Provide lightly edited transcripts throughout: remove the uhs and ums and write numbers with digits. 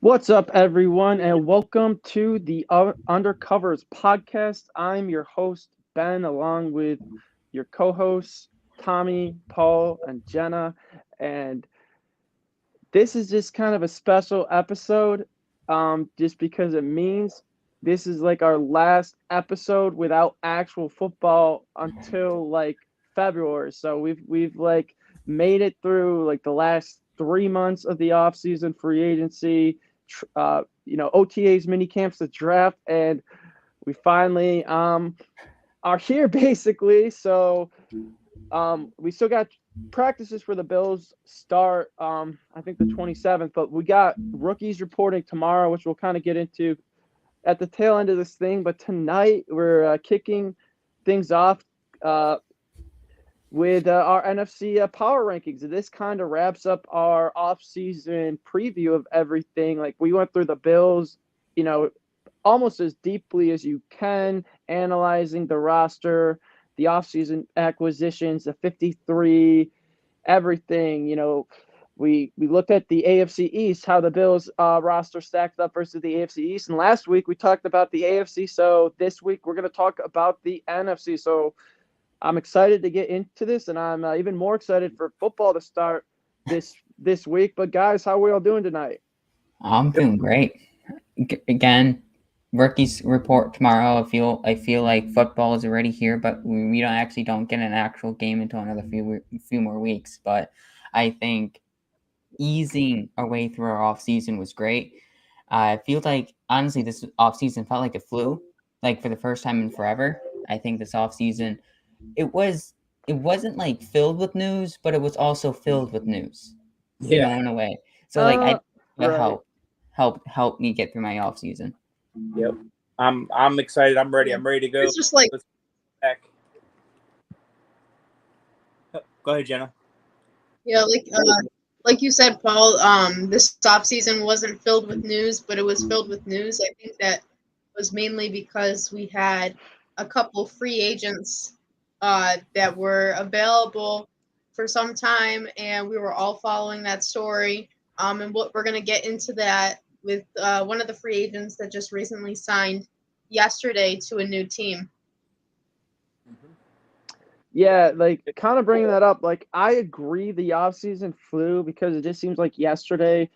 What's up, everyone, and welcome to the Undercovers podcast. I'm your host, Ben, along with your co hosts, Tommy, Paul, and Jenna. And this is just kind of a special episode, just because it means this is like our last episode without actual football until like February. So we've like made it through like the last 3 months of the offseason free agency, OTAs, mini camps, the draft, and we finally are here basically. So we still got practices for the Bills start, I think the 27th, but we got rookies reporting tomorrow, which we'll kind of get into at the tail end of this thing. But tonight we're kicking things off with our NFC Power Rankings. This kind of wraps up our off-season preview of everything. Like we went through the Bills, you know, almost as deeply as you can, analyzing the roster, the offseason acquisitions, the 53, everything. We looked at the AFC East, how the Bills roster stacked up versus the AFC East. And last week we talked about the AFC. So this week we're going to talk about the NFC. So I'm excited to get into this, and I'm even more excited for football to start this week. But guys, how are we all doing tonight? I'm feeling great. Again, rookies report tomorrow. I feel like football is already here, but we don't get an actual game until another few more weeks. But I think easing our way through our off season was great. I feel like honestly this off season felt like a flu, like for the first time in forever. I think this off season it wasn't like filled with news, but it was also filled with news, Yeah, in a way. So like Uh, I that right. helped me get through my off season. yep. I'm excited. I'm ready. I'm ready to go. It's just like Let's back. Go ahead, Jenna. yeah, like you said, Paul. This off season wasn't filled with news, but it was filled with news. I think that was mainly because we had a couple free agents that were available for some time, and we were all following that story. And what we're gonna get into that with one of the free agents that just recently signed yesterday to a new team. Yeah, like kind of bringing that up, like I agree the offseason flew because it just seems like yesterday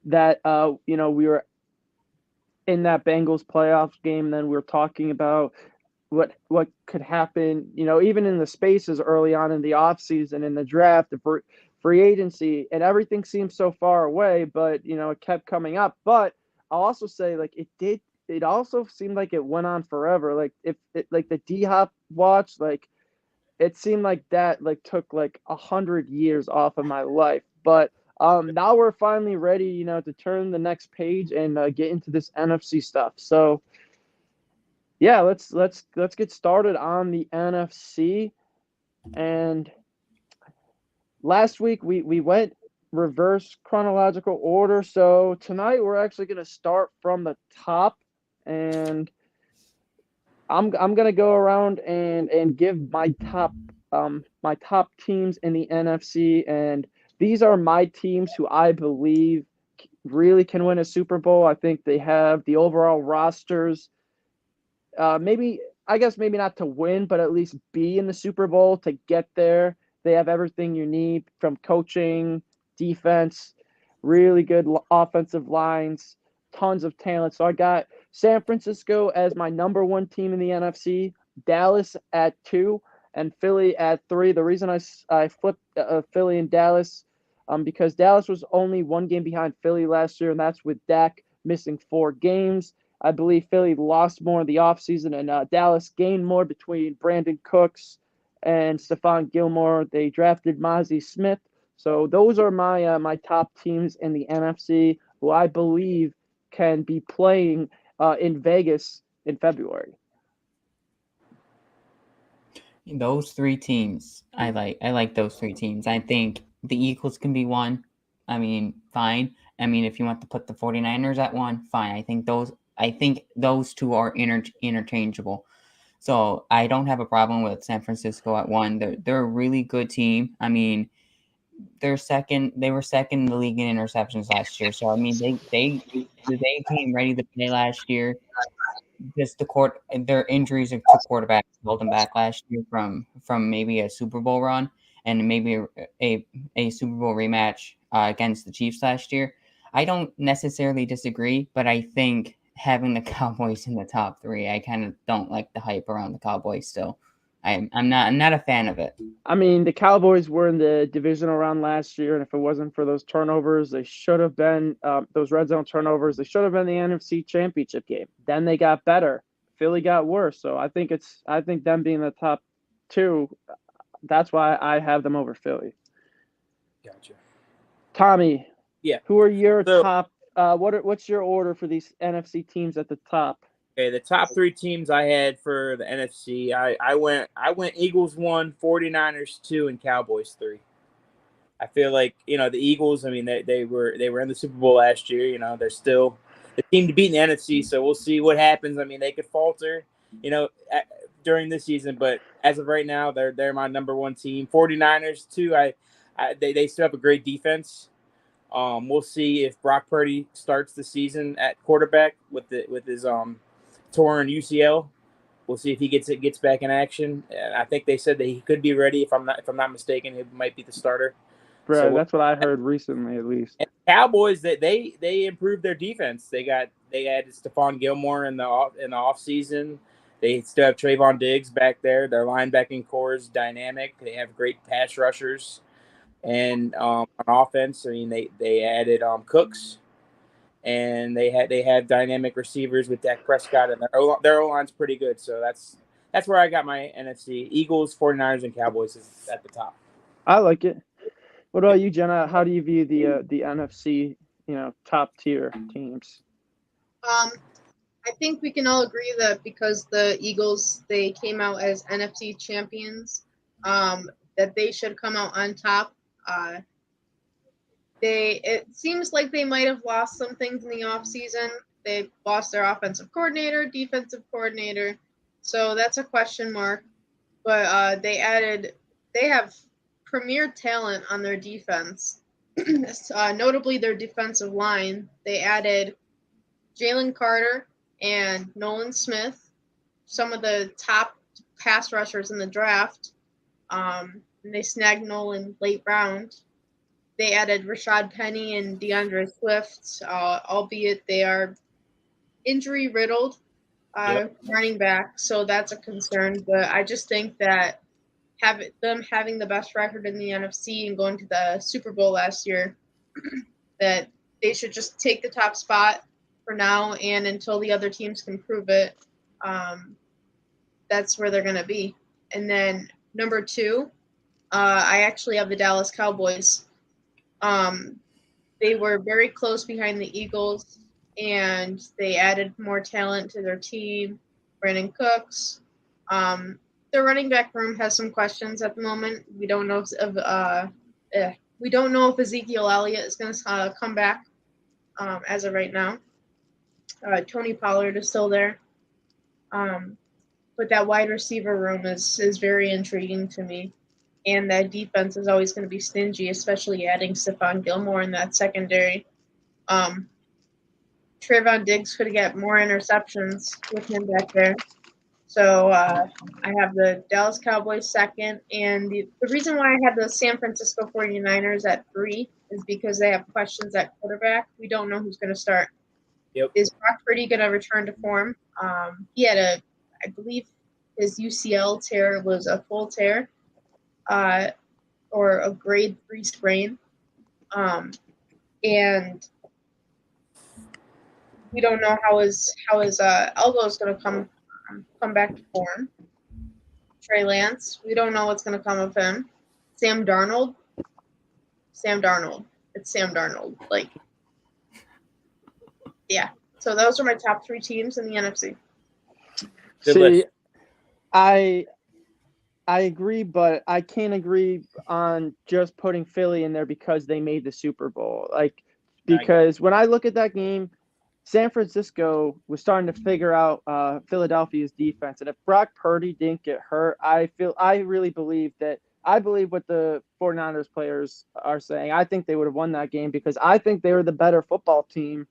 that we were in that Bengals playoffs game, and then we were talking about what could happen, even in the spaces early on in the offseason, in the draft, the free agency, and everything seems so far away, but it kept coming up. But I'll also say like it also seemed like it went on forever. Like if it like the D Hop watch, like it seemed like that like took like 100 years off of my life. But now we're finally ready, to turn the next page and get into this NFC stuff. So yeah, let's get started on the NFC. And last week we went reverse chronological order. So tonight we're actually going to start from the top, and I'm gonna go around and give my top teams in the NFC, and these are my teams who I believe really can win a Super Bowl. I think they have the overall rosters. Maybe I guess maybe not to win, but at least be in the Super Bowl to get there. They have everything you need from coaching, defense, really good offensive lines, tons of talent. So I got San Francisco as my number one team in the NFC, Dallas at two, and Philly at three. The reason I flipped Philly and Dallas, because Dallas was only one game behind Philly last year, and that's with Dak missing 4 games. I believe Philly lost more in the offseason, and Dallas gained more between Brandon Cooks and Stephon Gilmore. They drafted Mozzie Smith. So those are my top teams in the NFC who I believe can be playing in Vegas in February. Those three teams, I like those three teams. I think the Eagles can be one. I mean, fine. I mean, if you want to put the 49ers at one, fine. I think those two are interchangeable. So I don't have a problem with San Francisco at one. They're a really good team. I mean, they're second. They were second in the league in interceptions last year. So I mean, they came ready to play last year. Just their injuries to quarterbacks held them back last year from maybe a Super Bowl run and maybe a Super Bowl rematch against the Chiefs last year. I don't necessarily disagree, but I think having the Cowboys in the top three, I kind of don't like the hype around the Cowboys still. I'm not a fan of it. I mean, the Cowboys were in the divisional round last year, and if it wasn't for those turnovers, they should have been those red zone turnovers. They should have been the NFC Championship game. Then they got better. Philly got worse. So I think them being the top two. That's why I have them over Philly. Gotcha. Tommy, Yeah. who are your So- top? What's your order for these NFC teams at the top? Okay, the top three teams I had for the NFC, I went Eagles 1, 49ers 2, and Cowboys 3. I feel like, the Eagles, I mean, they were in the Super Bowl last year. They're still the team to beat in the NFC, so we'll see what happens. I mean, they could falter, during this season, but as of right now, they're my number one team. 49ers 2, they still have a great defense. We'll see if Brock Purdy starts the season at quarterback with his torn UCL. We'll see if he gets back in action. And I think they said that he could be ready. If I'm not mistaken, he might be the starter. Bro, So that's what I heard recently, at least. And Cowboys, they improved their defense. They added Stephon Gilmore in the off season. They still have Trayvon Diggs back there. Their linebacking core is dynamic. They have great pass rushers, and on offense, I mean they added Cooks. And they have dynamic receivers with Dak Prescott, and their O-line's pretty good. So that's where I got my NFC. Eagles, 49ers, and Cowboys is at the top. I like it. What about you, Jenna? How do you view the NFC, top tier teams? I think we can all agree that because the Eagles, they came out as NFC champions, that they should come out on top. It seems like they might have lost some things in the offseason. They lost their offensive coordinator, defensive coordinator. So that's a question mark. But they have premier talent on their defense. Notably their defensive line. They added Jalen Carter and Nolan Smith, some of the top pass rushers in the draft. And they snagged Nolan late round. They added Rashad Penny and DeAndre Swift, albeit they are injury-riddled running back, so that's a concern. But I just think that having the best record in the NFC and going to the Super Bowl last year, that they should just take the top spot for now and until the other teams can prove it. That's where they're going to be. And then number 2, I actually have the Dallas Cowboys. They were very close behind the Eagles, and they added more talent to their team. Brandon Cooks. Their running back room has some questions at the moment. We don't know if Ezekiel Elliott is going to come back as of right now. Tony Pollard is still there. But that wide receiver room is very intriguing to me. And that defense is always going to be stingy, especially adding Stephon Gilmore in that secondary. Trayvon Diggs could get more interceptions with him back there. So I have the Dallas Cowboys second. And the reason why I have the San Francisco 49ers at 3 is because they have questions at quarterback. We don't know who's going to start. Yep. Is Brock Purdy going to return to form? He had I believe his UCL tear was a full tear. Or a grade 3 sprain. And we don't know how his elbow is going to come back to form. Trey Lance, we don't know what's going to come of him. Sam Darnold. It's Sam Darnold. Yeah. So those are my top 3 teams in the NFC. Good See, list. I agree, but I can't agree on just putting Philly in there because they made the Super Bowl. Because when I look at that game, San Francisco was starting to figure out Philadelphia's defense. And if Brock Purdy didn't get hurt, I really believe that I believe what the 49ers players are saying. I think they would have won that game because I think they were the better football team.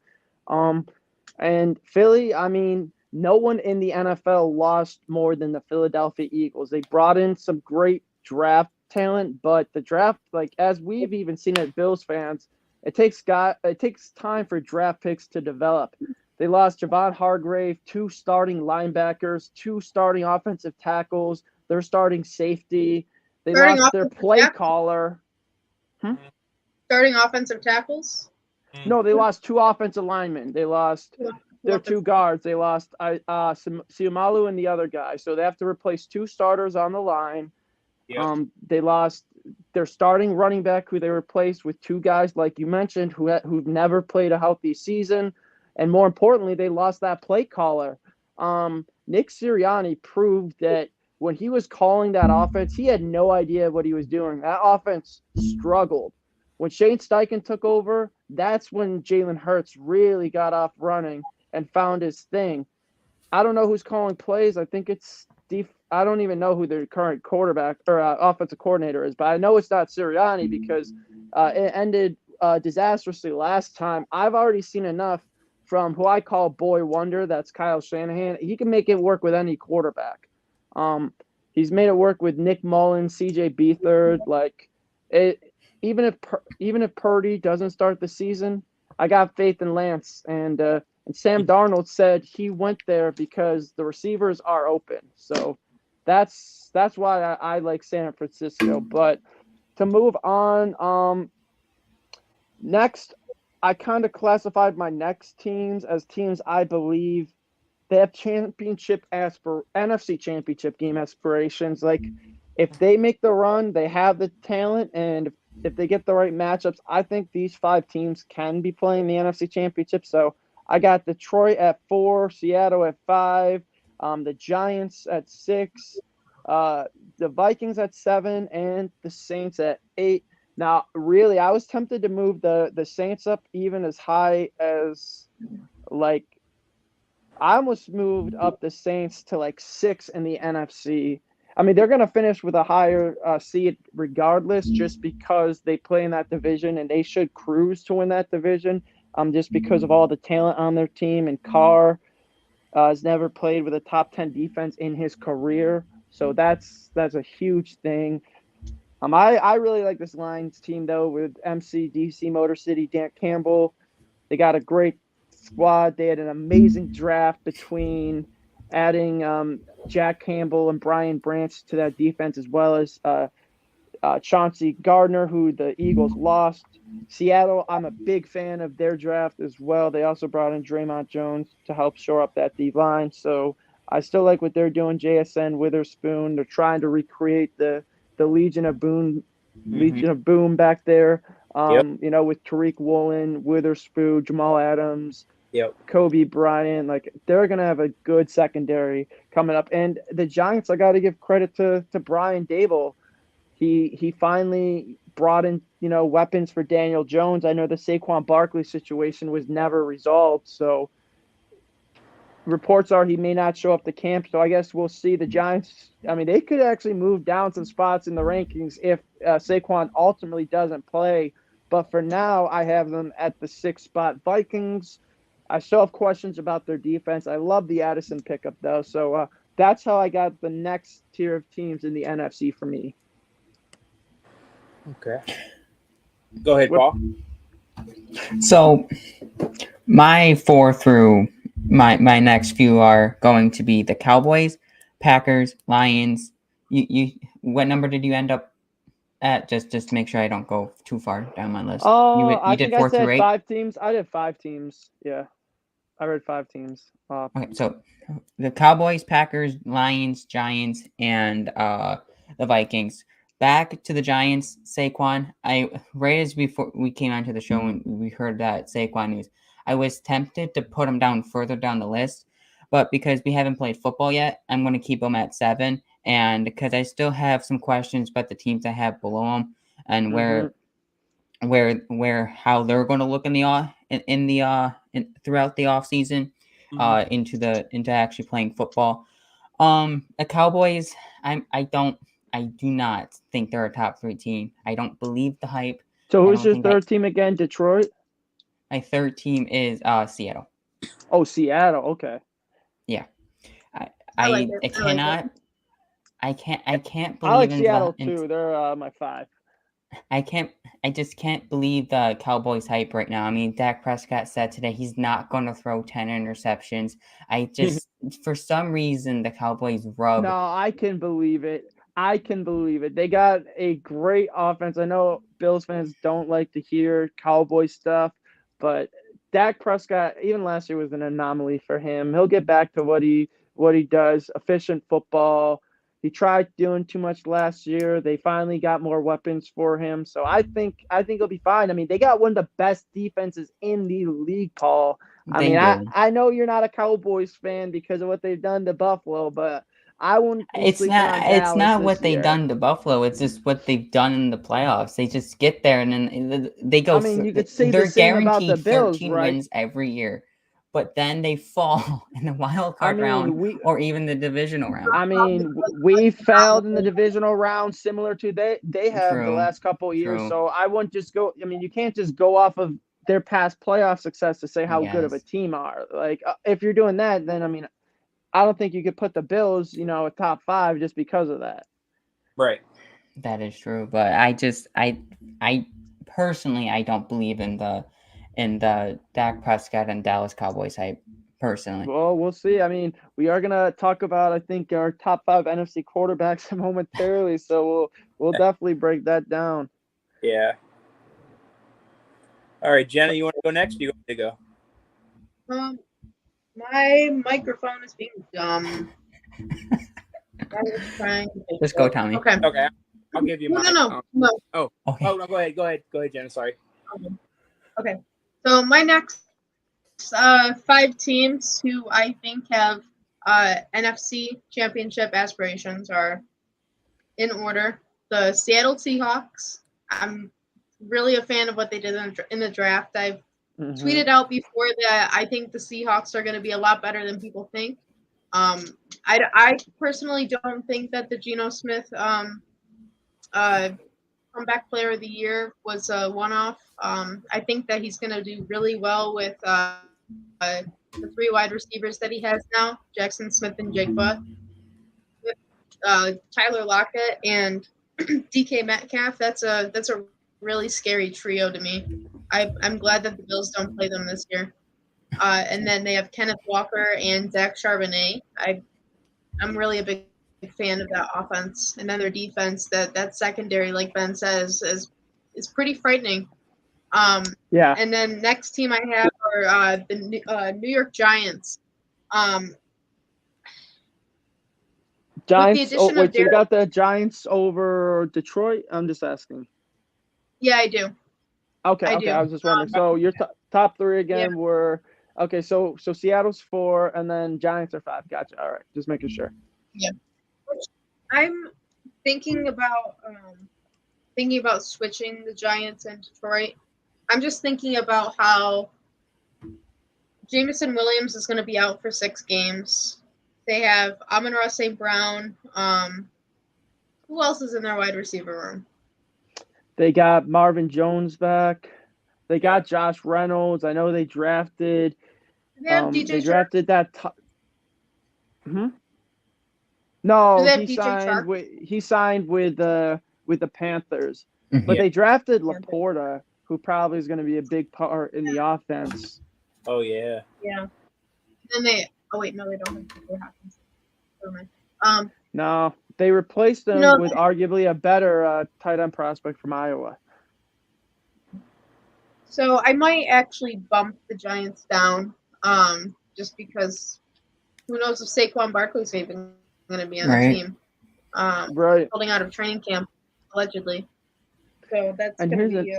And Philly, I mean, no one in the NFL lost more than the Philadelphia Eagles. They brought in some great draft talent, but the draft, like as we've even seen as Bills fans, it takes time for draft picks to develop. They lost Javon Hargrave, 2 starting linebackers, 2 starting offensive tackles, their starting safety. They lost their play caller. Starting offensive tackles? No, they lost 2 offensive linemen. They lost their 2 guards. They lost Siumalu and the other guy. So they have to replace 2 starters on the line. Yep. They lost their starting running back, who they replaced with 2 guys, like you mentioned, who've never played a healthy season. And more importantly, they lost that play caller. Nick Sirianni proved that when he was calling that offense, he had no idea what he was doing. That offense struggled. When Shane Steichen took over, that's when Jalen Hurts really got off running and found his thing. I don't know who's calling plays. I think it's I don't even know who their current quarterback or offensive coordinator is, but I know it's not Sirianni because it ended disastrously last time. I've already seen enough from who I call Boy Wonder. That's Kyle Shanahan. He can make it work with any quarterback. He's made it work with Nick Mullins, C.J. Beathard. Like it. Even if Purdy doesn't start the season, I got faith in Lance. And Sam Darnold said he went there because the receivers are open. So that's why I like San Francisco. But to move on, next, I kind of classified my next teams as teams I believe they have NFC Championship game aspirations. Like if they make the run, they have the talent, and if they get the right matchups, I think these 5 teams can be playing the NFC Championship. So I got Detroit at 4, Seattle at 5, the Giants at 6, the Vikings at 7, and the Saints at 8. Now, really, I was tempted to move the Saints up even as high as, like, I almost moved up the Saints to, like, 6 in the NFC. I mean, they're going to finish with a higher seed regardless, just because they play in that division, and they should cruise to win that division just because of all the talent on their team. And Carr has never played with a top 10 defense in his career. So that's a huge thing. I really like this Lions team, though, with MC, DC, Motor City, Dan Campbell. They got a great squad. They had an amazing draft between adding Jack Campbell and Brian Branch to that defense, as well as Chauncey Gardner, who the Eagles lost. Seattle, I'm a big fan of their draft as well. They also brought in Draymond Jones to help shore up that D line. So I still like what they're doing. JSN, Witherspoon, they're trying to recreate the Legion of Boom back there. With Tariq Woolen, Witherspoon, Jamal Adams, Kobe Bryant. Like they're gonna have a good secondary coming up. And the Giants, I got to give credit to Brian Dable. He finally brought in weapons for Daniel Jones. I know the Saquon Barkley situation was never resolved, so reports are he may not show up to camp. So I guess we'll see. The Giants, I mean, they could actually move down some spots in the rankings if Saquon ultimately doesn't play. But for now, I have them at the 6th spot. Vikings, I still have questions about their defense. I love the Addison pickup, though. So that's how I got the next tier of teams in the NFC for me. Okay. Go ahead, Paul. So my 4 through my next few are going to be the Cowboys, Packers, Lions. You what number did you end up at? Just make sure I don't go too far down my list. I did think 4 I said through 8? 5 teams. I did 5 teams. Yeah, I read 5 teams. Okay, so the Cowboys, Packers, Lions, Giants, and the Vikings. Back to the Giants, Saquon. Right as before we came onto the show and we heard that Saquon news, I was tempted to put him down further down the list, but because we haven't played football yet, I'm going to keep him at 7. And because I still have some questions about the teams I have below him and how they're going to look throughout the off season, into actually playing football. The Cowboys, I do not think they're a top 3 team. I don't believe the hype. So I who's don't your think third team again? Detroit? My third team is Seattle. Oh, Seattle. Okay. Yeah. I like it. I can't I like believe Seattle too. They're my 5. I just can't believe the Cowboys hype right now. I mean, Dak Prescott said today he's not going to throw 10 interceptions. For some reason, the Cowboys rub. No, I can believe it. They got a great offense. I know Bills fans don't like to hear Cowboy stuff, but Dak Prescott, even last year, was an anomaly for him. He'll get back to what he does, efficient football. He tried doing too much last year. They finally got more weapons for him. So I think he'll be fine. I mean, they got one of the best defenses in the league, Paul. I know you're not a Cowboys fan because of what they've done to Buffalo, but I wouldn't be sleeping on Dallas It's not what they've year. done to Buffalo. It's just what they've done in the playoffs. They just get there and then they go. I mean, you could say the same about the Bills, 13 right? wins every year, but then they fall in the wild card round or even the divisional round. I mean, we failed in the divisional round, similar to they have the last couple of years. So I wouldn't just go. I mean, you can't just go off of their past playoff success to say how good of a team are. Like, if you're doing that, then I mean, I don't think you could put the Bills, a top 5 just because of that. Right. That is true, but I personally I don't believe in the Dak Prescott and Dallas Cowboys hype. Personally, well, we'll see. I mean, we are gonna talk about, I think, our top 5 NFC quarterbacks momentarily, so we'll definitely break that down. Yeah. All right, Jenna, you want to go next? Or you want me to go? My microphone is being dumb. I was trying to just go, Tommy. Okay. I'll give you mine. No. Oh, okay. Oh, no, go ahead, Jenna. Sorry. Okay. So my next 5 teams who I think have NFC Championship aspirations are in order. The Seattle Seahawks. I'm really a fan of what they did in the draft. I've tweeted out before that I think the Seahawks are going to be a lot better than people think. I personally don't think that the Geno Smith comeback player of the year was a one-off. I think that he's going to do really well with the 3 wide receivers that he has now, Jackson Smith and Jigba, with Tyler Lockett and DK Metcalf. That's a really scary trio to me. I'm glad that the Bills don't play them this year. And then they have Kenneth Walker and Zach Charbonnet. I'm really a big fan of that offense. And then their defense, that secondary, like Ben says, is pretty frightening. Yeah. And then next team I have are the New York Giants. Giants. Oh, wait, so you got the Giants over Detroit? I'm just asking. Yeah, I do. Okay. I was just wondering. So your top 3 again were okay. So Seattle's 4, and then Giants are 5. Gotcha. All right, just making sure. Yeah, I'm thinking about switching the Giants and Detroit. I'm just thinking about how Jameson Williams is going to be out for 6 games. They have Amon-Ra St. Brown. Who else is in their wide receiver room? They got Marvin Jones back. They got Josh Reynolds. I know they drafted. They have DJ They drafted that. No, he signed with the Panthers. But they drafted Laporta, who probably is going to be a big part in the offense. Oh yeah. Yeah. Then they. Oh wait, no, they don't have what happens. Never mind. No, they replaced him with arguably a better tight end prospect from Iowa. So I might actually bump the Giants down, just because who knows if Saquon Barkley's even going to be on the team. Right. Holding out of training camp, allegedly. So that's going to be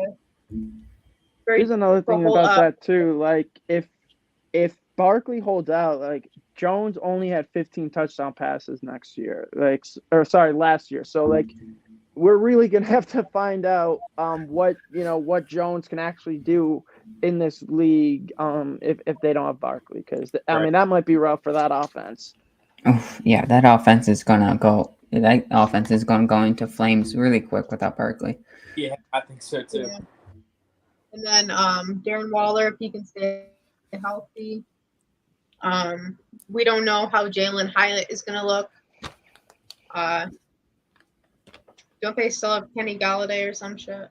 here's another thing about that too. Like if Barkley holds out, like Jones only had 15 touchdown passes last year. So like we're really gonna have to find out what Jones can actually do in this league if they don't have Barkley, because I mean that might be rough for that offense. Oh, yeah, that offense is gonna go That offense is going to go into flames really quick without Barkley. Yeah, I think so too. Yeah. And then Darren Waller, if he can stay healthy. We don't know how Jalen Hyatt is going to look. Don't they still have Kenny Galladay or some shit?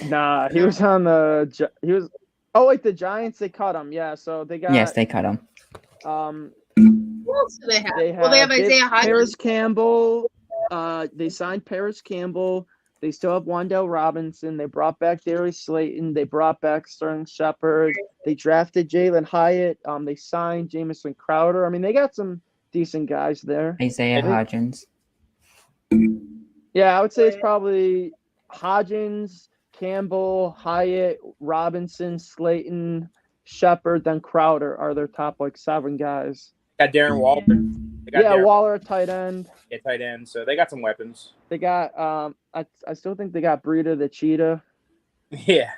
Nah, he was on the. He was. Oh wait, the Giants, they cut him. Yeah, so they got. Yes, they cut him. Who else do they have? They have Isaiah Hodgins. Paris Campbell. They signed Paris Campbell. They still have Wandale Robinson. They brought back Darius Slayton. They brought back Sterling Shepard. They drafted Jalen Hyatt. They signed Jamison Crowder. I mean, they got some decent guys there. Isaiah Hodgins. Yeah, I would say it's probably Hodgins, Campbell, Hyatt, Robinson, Slayton, Shepard, then Crowder are their top 7 guys. Got Darren Waller. Waller at tight end. Yeah, tight end. So they got some weapons. They got I still think they got Breida the Cheetah. Yeah.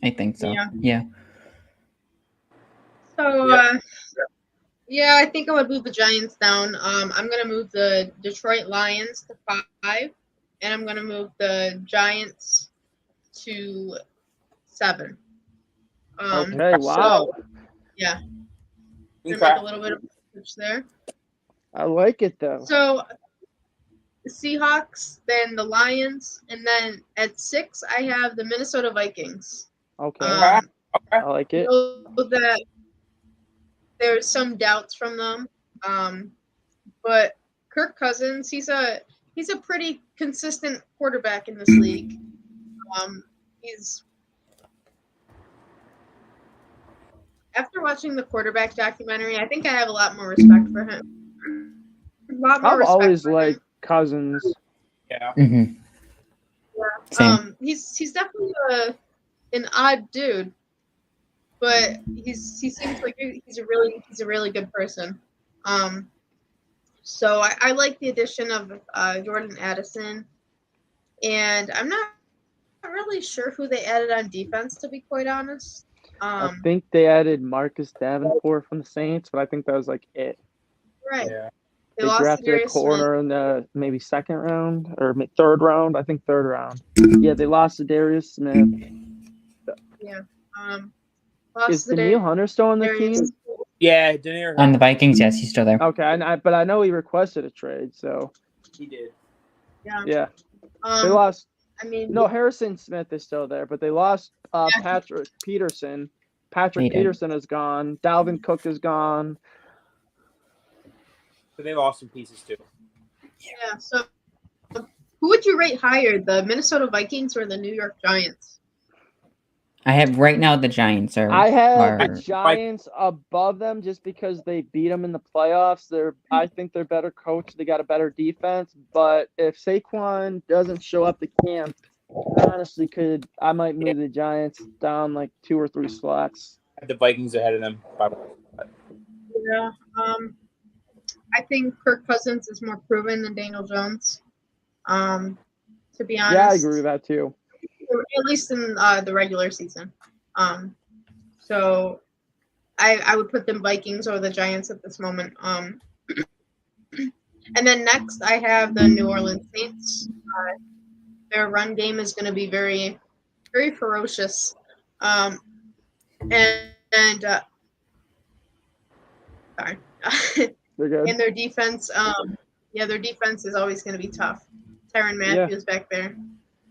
I think so. Yeah. So I think I would move the Giants down. I'm gonna move the Detroit Lions to 5, and I'm gonna move the Giants to 7. Okay, wow. So, yeah. Gonna make a little bit of a switch there. I like it though. So the Seahawks, then the Lions, and then at 6 I have the Minnesota Vikings. Okay. I like it. So that there's some doubts from them, but Kirk Cousins, he's a pretty consistent quarterback in this league. He's after watching the quarterback documentary, I think I have a lot more respect for him. I've always liked Cousins. Yeah. Mm-hmm. Same. He's definitely an odd dude, but he seems like he's a really good person. So I like the addition of Jordan Addison, and I'm not really sure who they added on defense, to be quite honest. I think they added Marcus Davenport from the Saints, but I think that was it. Right. Yeah. They drafted a corner in the maybe 2nd round or 3rd round. I think 3rd round. Yeah, they lost to Darius Smith. Yeah. Is Daniil Hunter still on the team? Yeah, Daniil on the Vikings. Yes, he's still there. Okay, but I know he requested a trade, so he did. Yeah. They lost. I mean, no, Harrison Smith is still there, but they lost Patrick Peterson. Peterson is gone. Dalvin Cook is gone. So they lost some pieces too. Yeah. So, who would you rate higher, the Minnesota Vikings or the New York Giants? I have right now the Giants I have the Giants above them just because they beat them in the playoffs. I think they're better coached. They got a better defense. But if Saquon doesn't show up to camp, honestly, I might move the Giants down 2 or 3 slots. The Vikings ahead of them. Yeah. I think Kirk Cousins is more proven than Daniel Jones. To be honest. Yeah, I agree with that too. At least in the regular season. So I would put them Vikings or the Giants at this moment. And then next I have the New Orleans Saints. Their run game is going to be very, very ferocious. Sorry. And their defense, their defense is always going to be tough. Tyrann Matthews back there.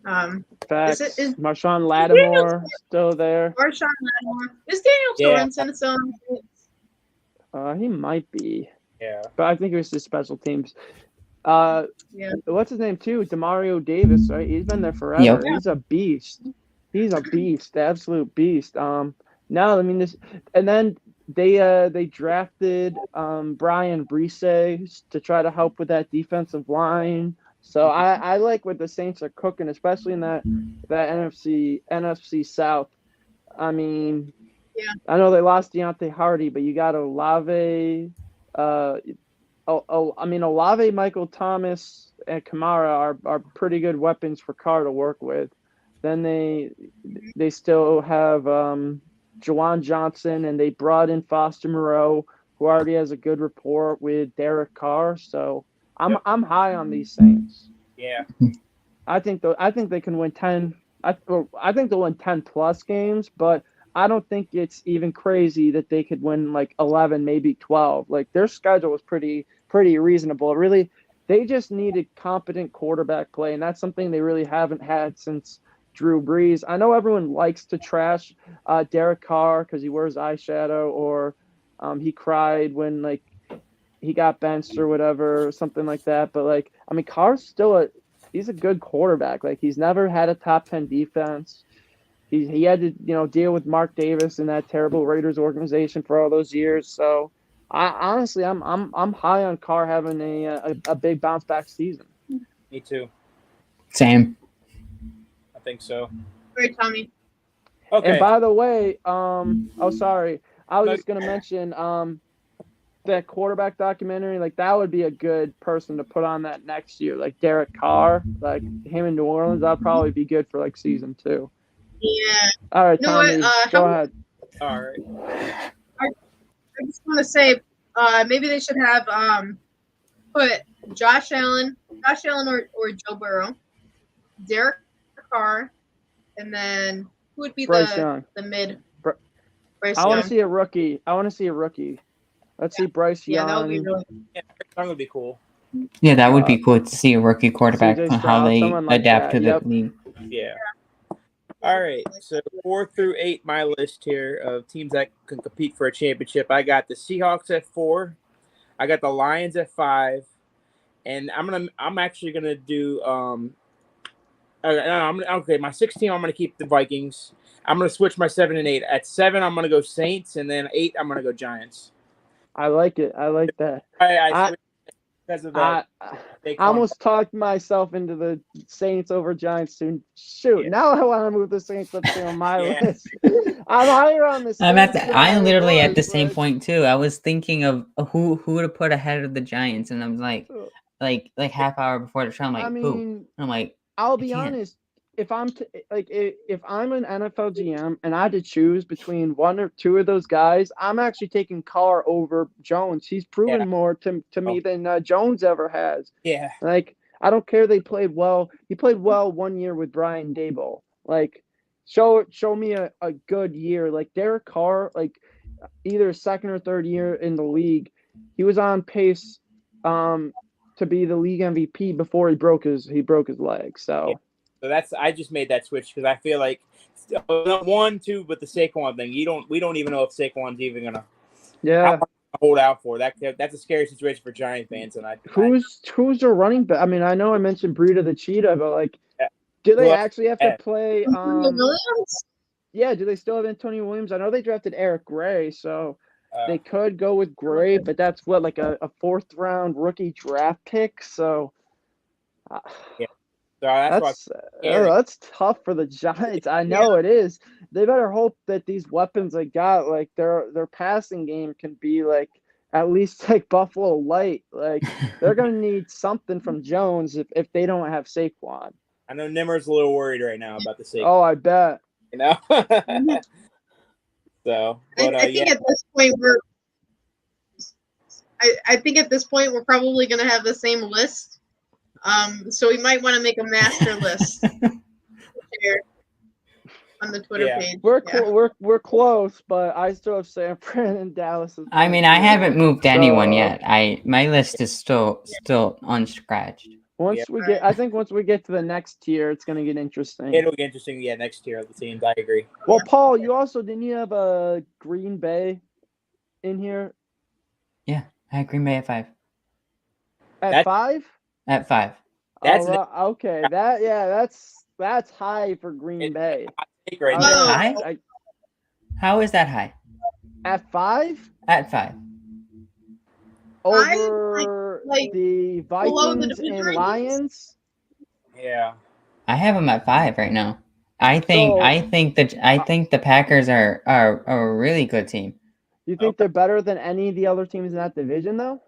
Facts. Marshawn Lattimore still there. Marshawn Lattimore. Is Daniel Sorensen still on? He might be. Yeah. But I think it was just special teams. What's his name too? Demario Davis, right? He's been there forever. Yep. He's a beast. He's a beast, absolute beast. No, I mean this, and then they drafted Brian Brise to try to help with that defensive line. So I like what the Saints are cooking, especially in that NFC South. I mean, I know they lost Deontay Hardy, but you got Olave. Olave, Michael Thomas, and Kamara are pretty good weapons for Carr to work with. Then they still have Jawan Johnson, and they brought in Foster Moreau, who already has a good rapport with Derek Carr. So I'm high on these Saints. Yeah. I think they can win 10. I think they'll win 10 plus games, but I don't think it's even crazy that they could win like 11, maybe 12. Like their schedule is pretty reasonable. Really, they just needed competent quarterback play, and that's something they really haven't had since Drew Brees. I know everyone likes to trash Derek Carr because he wears eyeshadow or he cried when like he got benched or whatever, something like that. But like, I mean, Carr's still he's a good quarterback. Like he's never had a top 10 defense. He had to deal with Mark Davis and that terrible Raiders organization for all those years. So I honestly I'm high on Carr having a big bounce back season. Me too. Same. I think so. Great, Tommy. Okay. And by the way, sorry, I was just gonna mention that quarterback documentary. Like that would be a good person to put on that next year. Like Derek Carr, like him in New Orleans, that'd probably be good for like season 2. Yeah. All right, You know Tommy, what, go ahead. All right. I just want to say, maybe they should have put Josh Allen or Joe Burrow, Derek Carr, and then who would be Bryce Young. the mid? Br- Bryce I want Young. to see a rookie. Let's see Bryce Young. Yeah, that would be really. Yeah, that would be cool. Yeah, that would be cool to see a rookie quarterback CJ on how Stroud, they someone like adapt that, to yep. the league. Yeah. All right. So 4 through 8, my list here of teams that can compete for a championship. I got the Seahawks at 4. I got the Lions at 5, and I'm actually gonna do okay. My 6 team, I'm gonna keep the Vikings. I'm gonna switch my 7 and 8. At 7, I'm gonna go Saints, and then 8, I'm gonna go Giants. I like it. I like that. I switched because of that. I almost talked myself into the Saints over Giants soon. Shoot, Yeah. now I want to move the Saints up to on my list. I'm higher on the Saints. I'm literally at the same point too. I was thinking of who to put ahead of the Giants, and I was like half hour before the show, I'm like, I mean, I'm like, I'll be honest. If I'm if I'm an NFL GM and I had to choose between one or two of those guys, I'm actually taking Carr over Jones. He's proven more to me than Jones ever has. Yeah. Like I don't care they played well. He played well 1 year with Brian Daboll. Like show me a good year. Like Derek Carr, like either second or third year in the league, he was on pace to be the league MVP before he broke his leg. So I just made that switch because I feel like 1, 2, but the Saquon thing, we don't even know if Saquon's even gonna hold out for that. That's a scary situation for Giant fans. And who's your running back? I mean, I know I mentioned Breida the Cheetah, but like, do they actually have to play? Williams? Yeah, do they still have Antonio Williams? I know they drafted Eric Gray, so they could go with Gray, but that's what, like a 4th round rookie draft pick. So yeah. So that's tough for the Giants. I know it is. They better hope that these weapons they got, like their passing game can be like at least like Buffalo light. Like they're gonna need something from Jones if they don't have Saquon. I know Nimmer's a little worried right now about the Saquon. Oh, I bet. You know. So, but I think at this point I think at this point we're probably gonna have the same list. So we might want to make a master list here on the Twitter page. We're close, but I still have San Fran and Dallas. I mean, I haven't moved anyone yet. My list is still unscratched. Once we get to the next tier, it's gonna get interesting. It'll get interesting, next tier of the teams. I agree. Well, Paul, didn't you have a Green Bay in here? Yeah, I had Green Bay at 5. At 5? At 5. That's okay. That's high for Green Bay. Right high? How is that high? At 5? At 5. Over the Vikings and Lions? Yeah. I have them at 5 right now. I think the Packers are a really good team. You think they're better than any of the other teams in that division, though?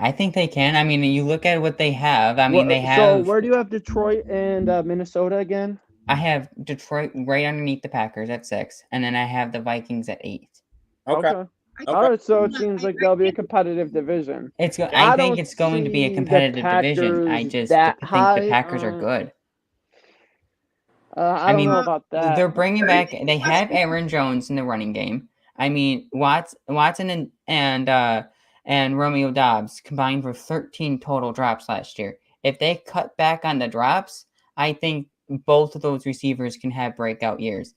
I think they can. I mean, you look at what they have. I mean, they have. So where do you have Detroit and Minnesota again? I have Detroit right underneath the Packers at 6, and then I have the Vikings at 8. Okay. All right, so it seems like there'll be a competitive division. I I think don't it's going to be a see the competitive division. I Packers just that think high. the Packers are good. I don't mean, know about that. They're bringing back. They have Aaron Jones in the running game. I mean, Watson and Romeo Dobbs combined for 13 total drops last year. If they cut back on the drops, I think both of those receivers can have breakout years.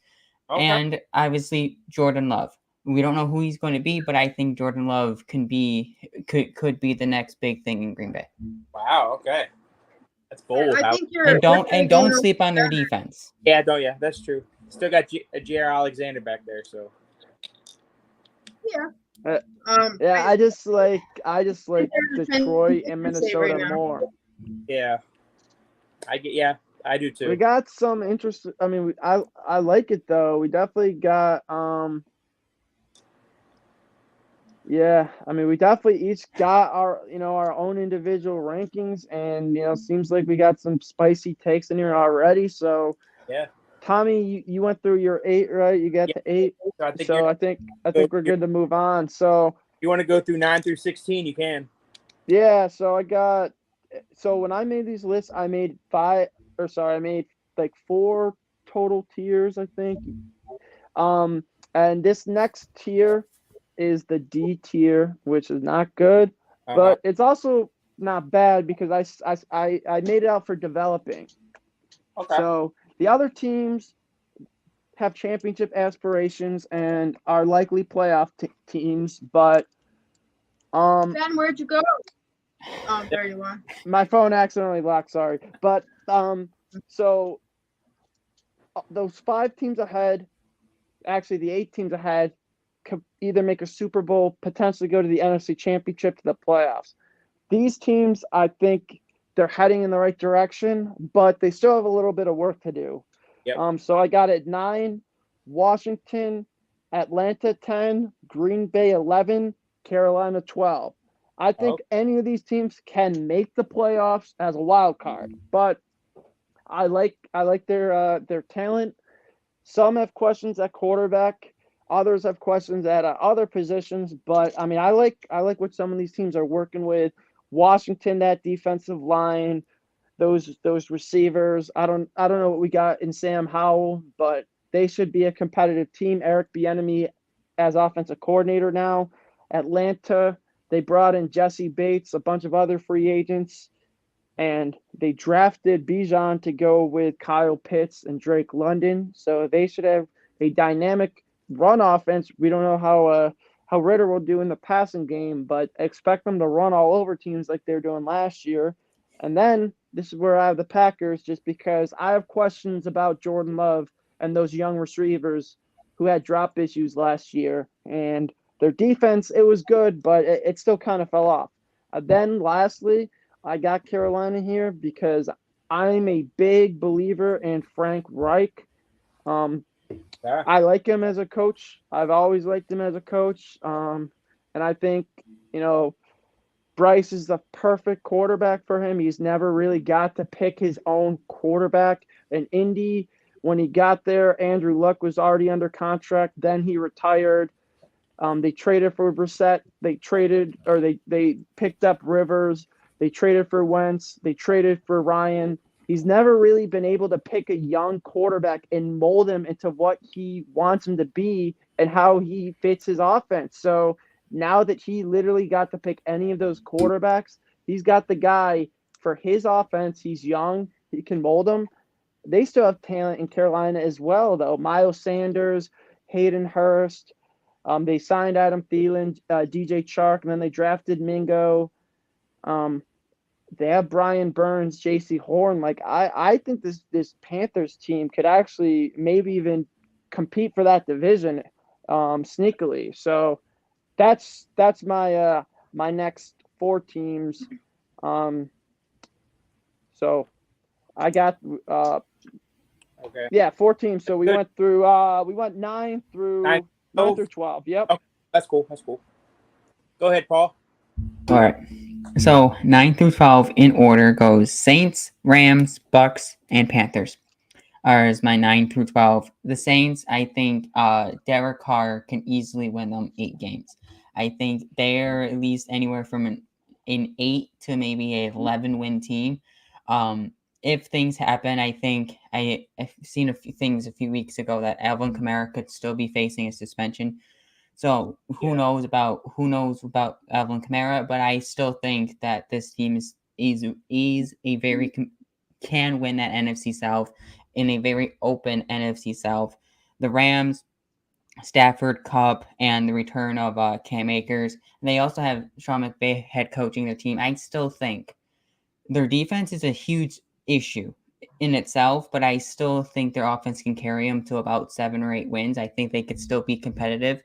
Okay. And obviously Jordan Love. We don't know who he's going to be, but I think Jordan Love could be the next big thing in Green Bay. Wow. Okay. That's bold. I think you're Don't sleep on their defense. Yeah, that's true. Still got J.R. Alexander back there, so. Yeah. I just like Detroit and Minnesota right more. Yeah. I do too. We got some interest. I mean, I like it though. We definitely got yeah, I mean, we definitely each got our own individual rankings, and seems like we got some spicy takes in here already. So yeah, Tommy, you went through your 8, right? You got to 8. So I think we're good to move on. So you want to go through 9 through 16, you can. Yeah, so when I made these lists, I made like 4 total tiers, I think. And this next tier is the D tier, which is not good, but it's also not bad because I made it out for developing. Okay. So the other teams have championship aspirations and are likely playoff teams, but Ben, where'd you go? Oh, there you are. my phone accidentally locked. Sorry, but so those 5 teams ahead, actually the 8 teams ahead, could either make a Super Bowl, potentially go to the NFC Championship, to the playoffs. These teams, I think, they're heading in the right direction, but they still have a little bit of work to do. Yep. So I got at 9, Washington, Atlanta 10, Green Bay 11, Carolina 12. I think any of these teams can make the playoffs as a wild card, but I like their talent. Some have questions at quarterback, others have questions at other positions, but I mean, I like what some of these teams are working with. Washington, that defensive line, those receivers. I don't know what we got in Sam Howell, but they should be a competitive team. Eric Bieniemy as offensive coordinator now. Atlanta, they brought in Jesse Bates, a bunch of other free agents, and they drafted Bijan to go with Kyle Pitts and Drake London. So they should have a dynamic run offense. We don't know how Ritter will do in the passing game, but expect them to run all over teams like they were doing last year. And then this is where I have the Packers, just because I have questions about Jordan Love and those young receivers who had drop issues last year. And their defense, it was good, but it still kind of fell off. Then lastly, I got Carolina here because I'm a big believer in Frank Reich. I like him as a coach. I've always liked him as a coach. And I think, Bryce is the perfect quarterback for him. He's never really got to pick his own quarterback. In Indy, when he got there, Andrew Luck was already under contract. Then he retired. They traded for Brissett. They picked up Rivers. They traded for Wentz. They traded for Ryan. He's never really been able to pick a young quarterback and mold him into what he wants him to be and how he fits his offense. So now that he literally got to pick any of those quarterbacks, he's got the guy for his offense. He's young. He can mold him. They still have talent in Carolina as well, though. Miles Sanders, Hayden Hurst. They signed Adam Thielen, DJ Chark, and then they drafted Mingo. They have Brian Burns, J.C. Horn. Like I think this Panthers team could actually maybe even compete for that division sneakily. So that's my my next 4 teams. So I got 4 teams. So we went through 9 through 12. Yep. Oh, that's cool. Go ahead, Paul. All right. So 9 through 12 in order goes Saints, Rams, Bucks, and Panthers. Is my 9 through 12. The Saints, I think Derek Carr can easily win them 8 games. I think they're at least anywhere from an 8 to maybe a 11-win team. If things happen, I think I've seen a few things a few weeks ago that Alvin Kamara could still be facing a suspension. So who knows about Alvin Kamara? But I still think that this team is a very can win that NFC South in a very open NFC South. The Rams, Stafford, Cup, and the return of Cam Akers. And they also have Sean McVay head coaching their team. I still think their defense is a huge issue in itself, but I still think their offense can carry them to about 7 or 8 wins. I think they could still be competitive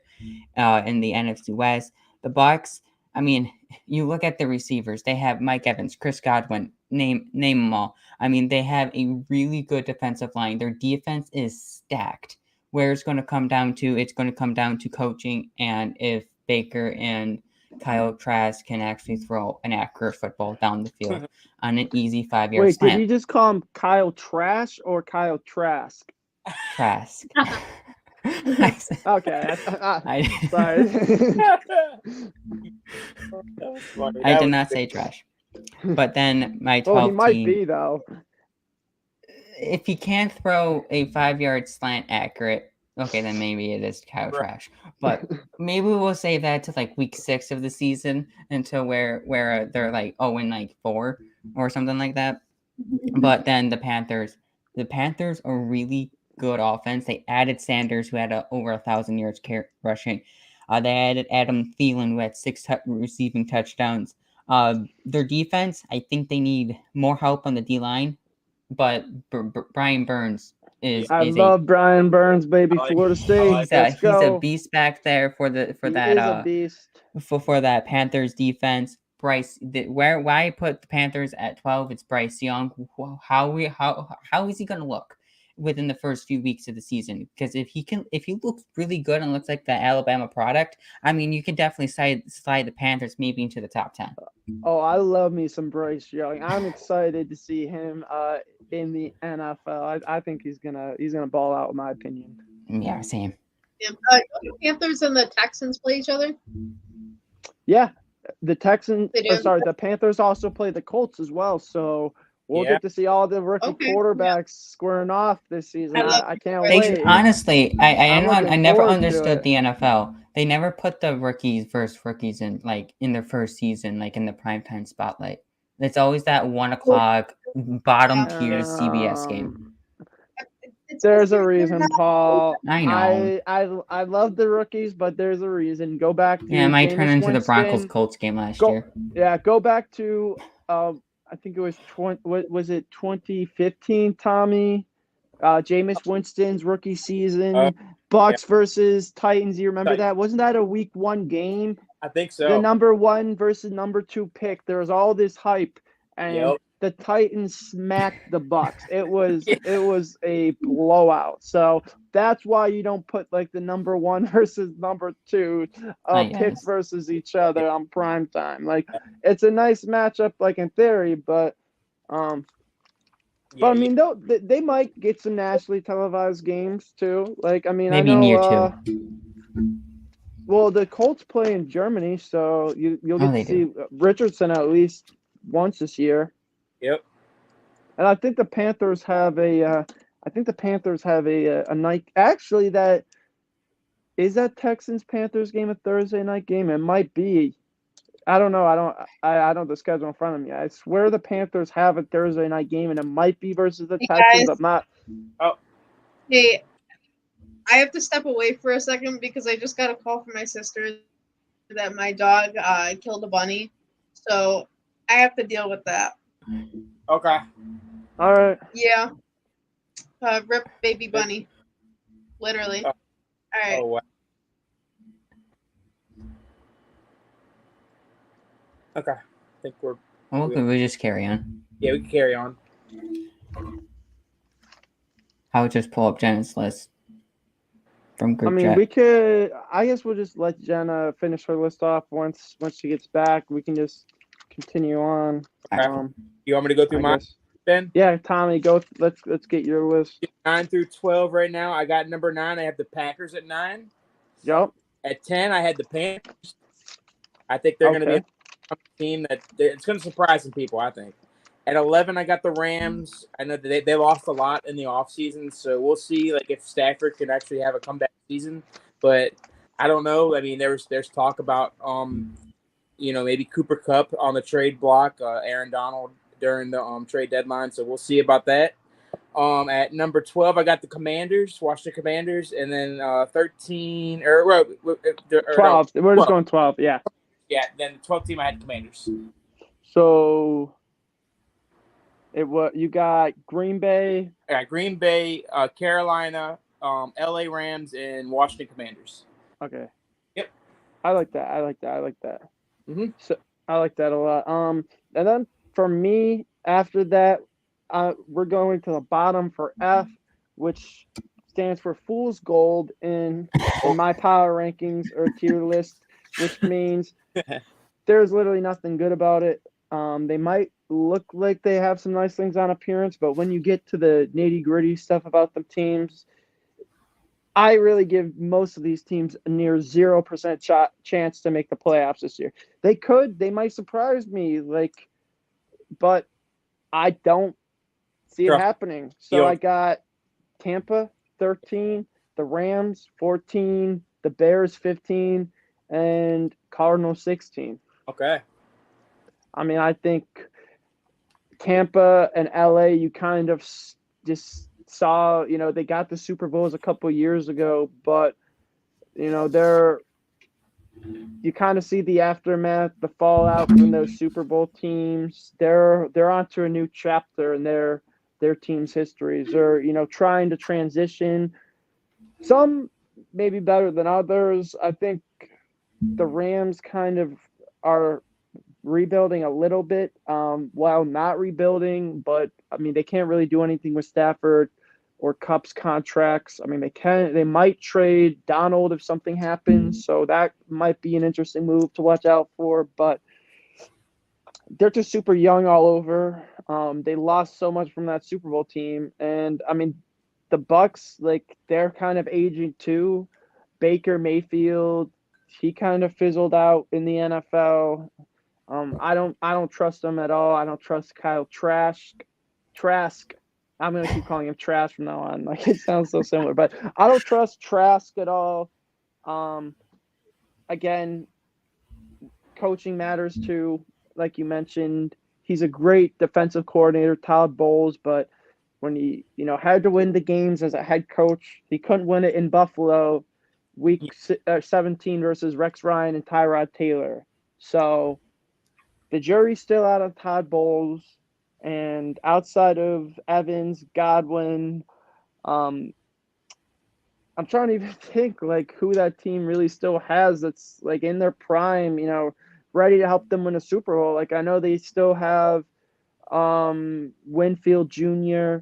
in the NFC West. The Bucs, I mean, you look at the receivers. They have Mike Evans, Chris Godwin, name them all. I mean, they have a really good defensive line. Their defense is stacked. Where it's going to come down to coaching and if Baker and Kyle Trask can actually throw an accurate football down the field on an easy 5-yard Wait, slant. did you just call him Kyle Trash or Kyle Trask? Trask. Okay, sorry. I did not say trash. But then my 12 well, he might team, be though. if he can't throw a 5-yard slant accurate, okay, then maybe it is Kyle Trash. But maybe we'll save that to like week 6 of the season until where they're like 0-4 or something like that. But then the Panthers are really good offense. They added Sanders, who had over 1,000 yards rushing. They added Adam Thielen, who had 6 receiving touchdowns. Their defense, I think they need more help on the D-line. But Brian Burns is. I love Brian Burns, baby. Florida State. He's a beast back there for that. He is a beast for that Panthers defense. Bryce, why I put the Panthers at 12? It's Bryce Young. How is he going to look within the first few weeks of the season? Because if he looks really good and looks like the Alabama product, I mean, you can definitely slide the Panthers maybe into the top 10. Oh, I love me some Bryce Young. I'm excited to see him in the NFL. I think he's gonna ball out, in my opinion. Yeah, same. Yeah, the Panthers and the Texans play each other. Yeah, the Panthers also play the Colts as well. So we'll get to see all the rookie quarterbacks squaring off this season. I can't wait. Honestly, I never understood the NFL. They never put the rookies versus rookies in their first season, like in the primetime spotlight. It's always that 1:00 bottom tier CBS game. There's a reason, Paul. I know. I love the rookies, but there's a reason. Go back to it might turn into the Broncos Colts game last year. Yeah, go back to I think it was 2015, Tommy? Jameis Winston's rookie season. Bucks versus Titans. You remember that? Wasn't that a week 1 game? I think so. The number 1 versus number 2 pick. There was all this hype, and the Titans smacked the Bucks. It was a blowout. So that's why you don't put like the number 1 versus number 2 picks versus each other on prime time. Like, it's a nice matchup, like in theory, but I mean, they might get some nationally televised games too. Like, I mean, maybe I know, near 2. Well, the Colts play in Germany, so you'll get to see Richardson at least once this year. Yep. And I think the Panthers have a night. Actually, that Texans Panthers game a Thursday night game. It might be. I don't know. I don't have the schedule in front of me. I swear the Panthers have a Thursday night game, and it might be versus the Texans. Guys. I'm not. Oh. Hey, I have to step away for a second because I just got a call from my sister that my dog killed a bunny. So I have to deal with that. Okay. All right. Yeah. Rip baby bunny. Literally. All right. Oh, wow. Okay. I think we're. Okay, we'll just carry on. Yeah, we can carry on. I would just pull up Jenna's list from group chat. we could. I guess we'll just let Jenna finish her list off once she gets back. We can just continue on. You want me to go through mine, Ben? Yeah, Tommy, go. Let's get your list. 9 through 12 right now. I got number 9. I have the Packers at 9. Yep. At 10, I had the Panthers. I think they're going to be Okay. a team that it's going to surprise some people, I think. At 11, I got the Rams. I know that they lost a lot in the offseason, so we'll see like if Stafford can actually have a comeback season. But I don't know. I mean, there's talk about maybe Cooper Kupp on the trade block, Aaron Donald during the trade deadline. So we'll see about that. At number 12, I got the Commanders, Washington Commanders, and then 13 or 12. no, We're just 12. going 12. Yeah. Yeah, then the 12th team I had Commanders. So you got Green Bay. I got Green Bay, Carolina, LA Rams, and Washington Commanders. Okay. Yep. I like that. Mm-hmm. So I like that a lot. And then for me, after that, we're going to the bottom for F, which stands for Fool's Gold in my power rankings or tier list, which means there's literally nothing good about it. They might look like they have some nice things on appearance, but when you get to the nitty-gritty stuff about the teams, I really give most of these teams a near 0% chance to make the playoffs this year. They might surprise me, but I don't see it happening. So I got Tampa 13, the Rams 14, the Bears 15, and Cardinals 16. Okay. I mean, I think Tampa and LA, you kind of just saw, they got the Super Bowls a couple years ago, but, you kind of see the aftermath, the fallout from those Super Bowl teams. They're onto a new chapter in their team's histories. They're, trying to transition. Some maybe better than others. I think the Rams kind of are rebuilding a little bit while not rebuilding, but I mean they can't really do anything with Stafford or Kupp's contracts. I mean they might trade Donald if something happens, so that might be an interesting move to watch out for, but they're just super young all over. They lost so much from that Super Bowl team, and I mean the Bucks, they're kind of aging too. Baker Mayfield, he kind of fizzled out in the NFL. I don't trust him at all. I don't trust Kyle Trask. I'm gonna keep calling him Trash from now on. It sounds so similar, but I don't trust Trask at all. Again, coaching matters too. Like you mentioned, he's a great defensive coordinator, Todd Bowles, but when he had to win the games as a head coach, he couldn't win it in Buffalo, week 17 versus Rex Ryan and Tyrod Taylor. So the jury's still out of Todd Bowles, and outside of Evans, Godwin, I'm trying to even think who that team really still has that's in their prime, ready to help them win a Super Bowl. I know they still have Winfield Jr.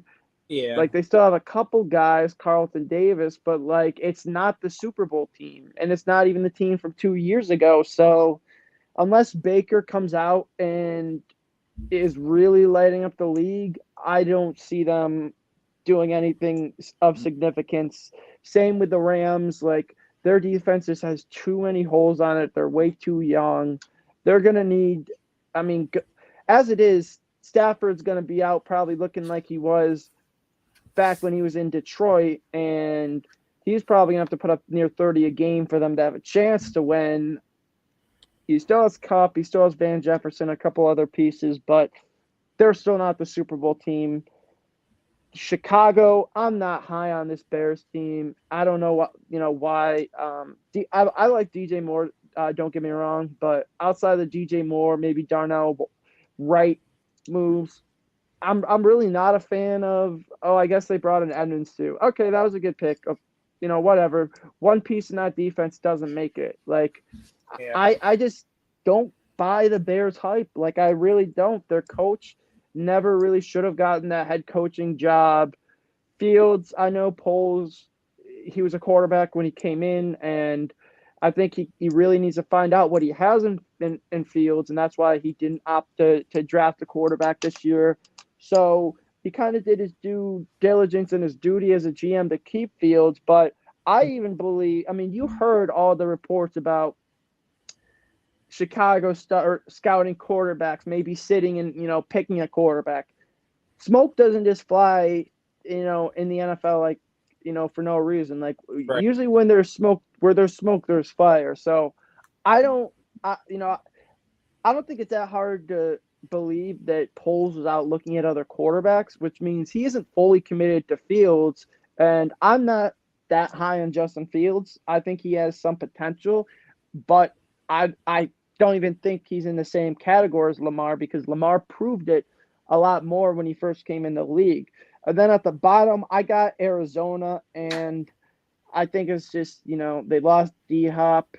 Yeah. They still have a couple guys, Carlton Davis, but it's not the Super Bowl team, and it's not even the team from 2 years ago. So unless Baker comes out and is really lighting up the league, I don't see them doing anything of significance. Same with the Rams. Their defense just has too many holes on it. They're way too young. They're going to need, as it is, Stafford's going to be out probably looking like he was back when he was in Detroit, and he's probably going to have to put up near 30 a game for them to have a chance to win. He still has Kupp, he still has Van Jefferson, a couple other pieces, but they're still not the Super Bowl team. Chicago, I'm not high on this Bears team. I don't know why. I like DJ Moore. Don't get me wrong, but outside of the DJ Moore, maybe Darnell Wright moves, I'm really not a fan of. Oh, I guess they brought in Edmonds too. Okay, that was a good pick. Whatever. One piece in that defense doesn't make it. Yeah. I just don't buy the Bears hype. I really don't. Their coach never really should have gotten that head coaching job. Fields, I know Poles, he was a quarterback when he came in, and I think he really needs to find out what he has in Fields, and that's why he didn't opt to draft a quarterback this year. So he kind of did his due diligence and his duty as a GM to keep Fields, but I even believe, you heard all the reports about Chicago scouting quarterbacks, maybe sitting and picking a quarterback. Smoke doesn't just fly, in the NFL like for no reason. Like Right. usually when there's smoke, there's fire. So I don't think it's that hard to believe that Poles was out looking at other quarterbacks, which means he isn't fully committed to Fields. And I'm not that high on Justin Fields. I think he has some potential, but I don't even think he's in the same category as Lamar, because Lamar proved it a lot more when he first came in the league. And then at the bottom, I got Arizona, and I think it's just, they lost D-Hop.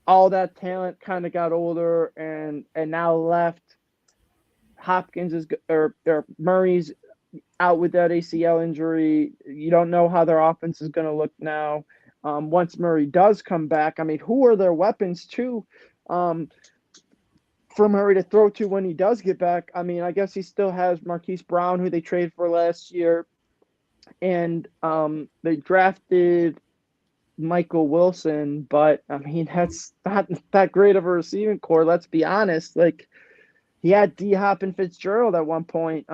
All that talent kind of got older and now left. Hopkins or Murray's out with that ACL injury. You don't know how their offense is going to look now. Once Murray does come back, I mean, who are their weapons too? For Murray to throw to when he does get back. I mean, I guess he still has Marquise Brown, who they traded for last year, and they drafted Michael Wilson, but I mean, that's not that great of a receiving core. Let's be honest. Like, he had D-Hop and Fitzgerald at one point.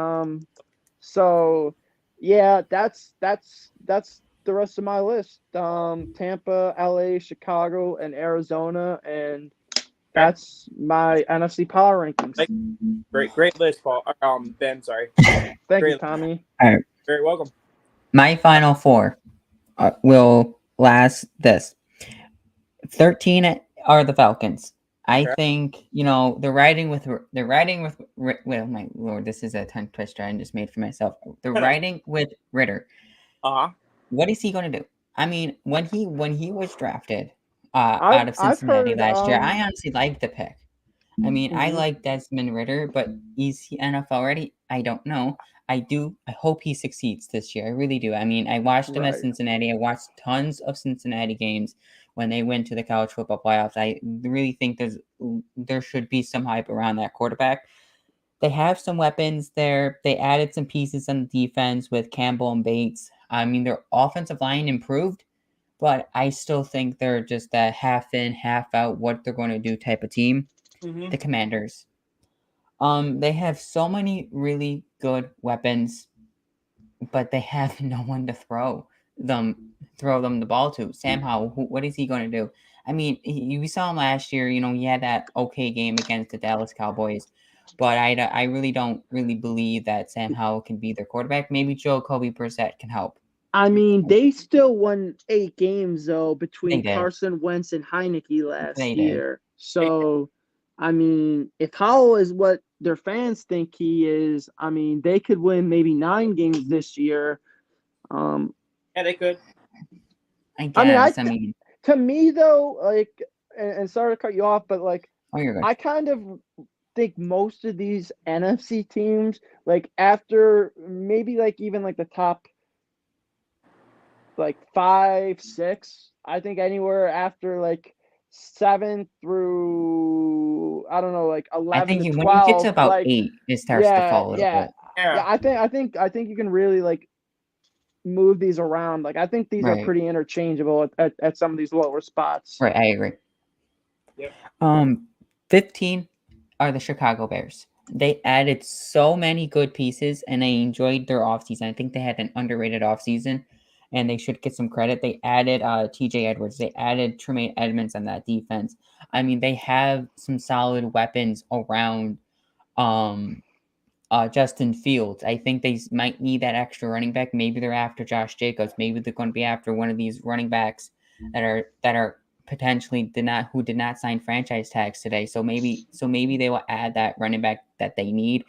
So yeah, that's the rest of my list. Tampa, LA, Chicago, and Arizona, and that's my NFC Power Rankings. Great list, Paul. Ben, sorry. Thank you, Tommy. All right. Very welcome. My final four will last this. 13 are the Falcons. I think, they're riding with well, my Lord, this is a tongue twister I just made for myself. They're riding with Ritter. What is he going to do? I mean, when he was drafted out of Cincinnati last year, I honestly liked the pick. I mean, I like Desmond Ritter, but is he NFL ready? I don't know. I hope he succeeds this year. I really do. I mean, I watched him at Cincinnati. I watched tons of Cincinnati games when they went to the college football playoffs. I really think there should be some hype around that quarterback. They have some weapons there. They added some pieces on the defense with Campbell and Bates. I mean, their offensive line improved, but I still think they're just a half in, half out, what they're going to do type of team. The Commanders. They have so many really good weapons, but they have no one to throw them the ball to. Sam Howell, what is he going to do? I mean, we saw him last year. He had that okay game against the Dallas Cowboys, but I really don't believe that Sam Howell can be their quarterback. Maybe Jacoby Brissett can help. I mean, they still won 8 games though between Carson Wentz and Heineke last year. So, I mean, if Howell is what their fans think he is, I mean, they could win maybe 9 games this year. Yeah, they could. I guess. I mean, to me though, like, and sorry to cut you off, but like, I kind of think most of these NFC teams, like after maybe like even like the top like 5, 6, I think anywhere after like 7 through I don't know, like 11 I think to 12, when you get to about 8, it starts to fall a little bit. Yeah, I think you can really like move these around. Like I think these are pretty interchangeable at some of these lower spots. Right, I agree. Yep. 15 are the Chicago Bears. They added so many good pieces, and I enjoyed their offseason. I think they had an underrated offseason, and they should get some credit. They added TJ Edwards. They added Tremaine Edmonds on that defense. I mean, they have some solid weapons around Justin Fields. I think they might need that extra running back. Maybe they're after Josh Jacobs. Maybe they're going to be after one of these running backs that are potentially did not sign franchise tags today. So maybe they will add that running back that they need.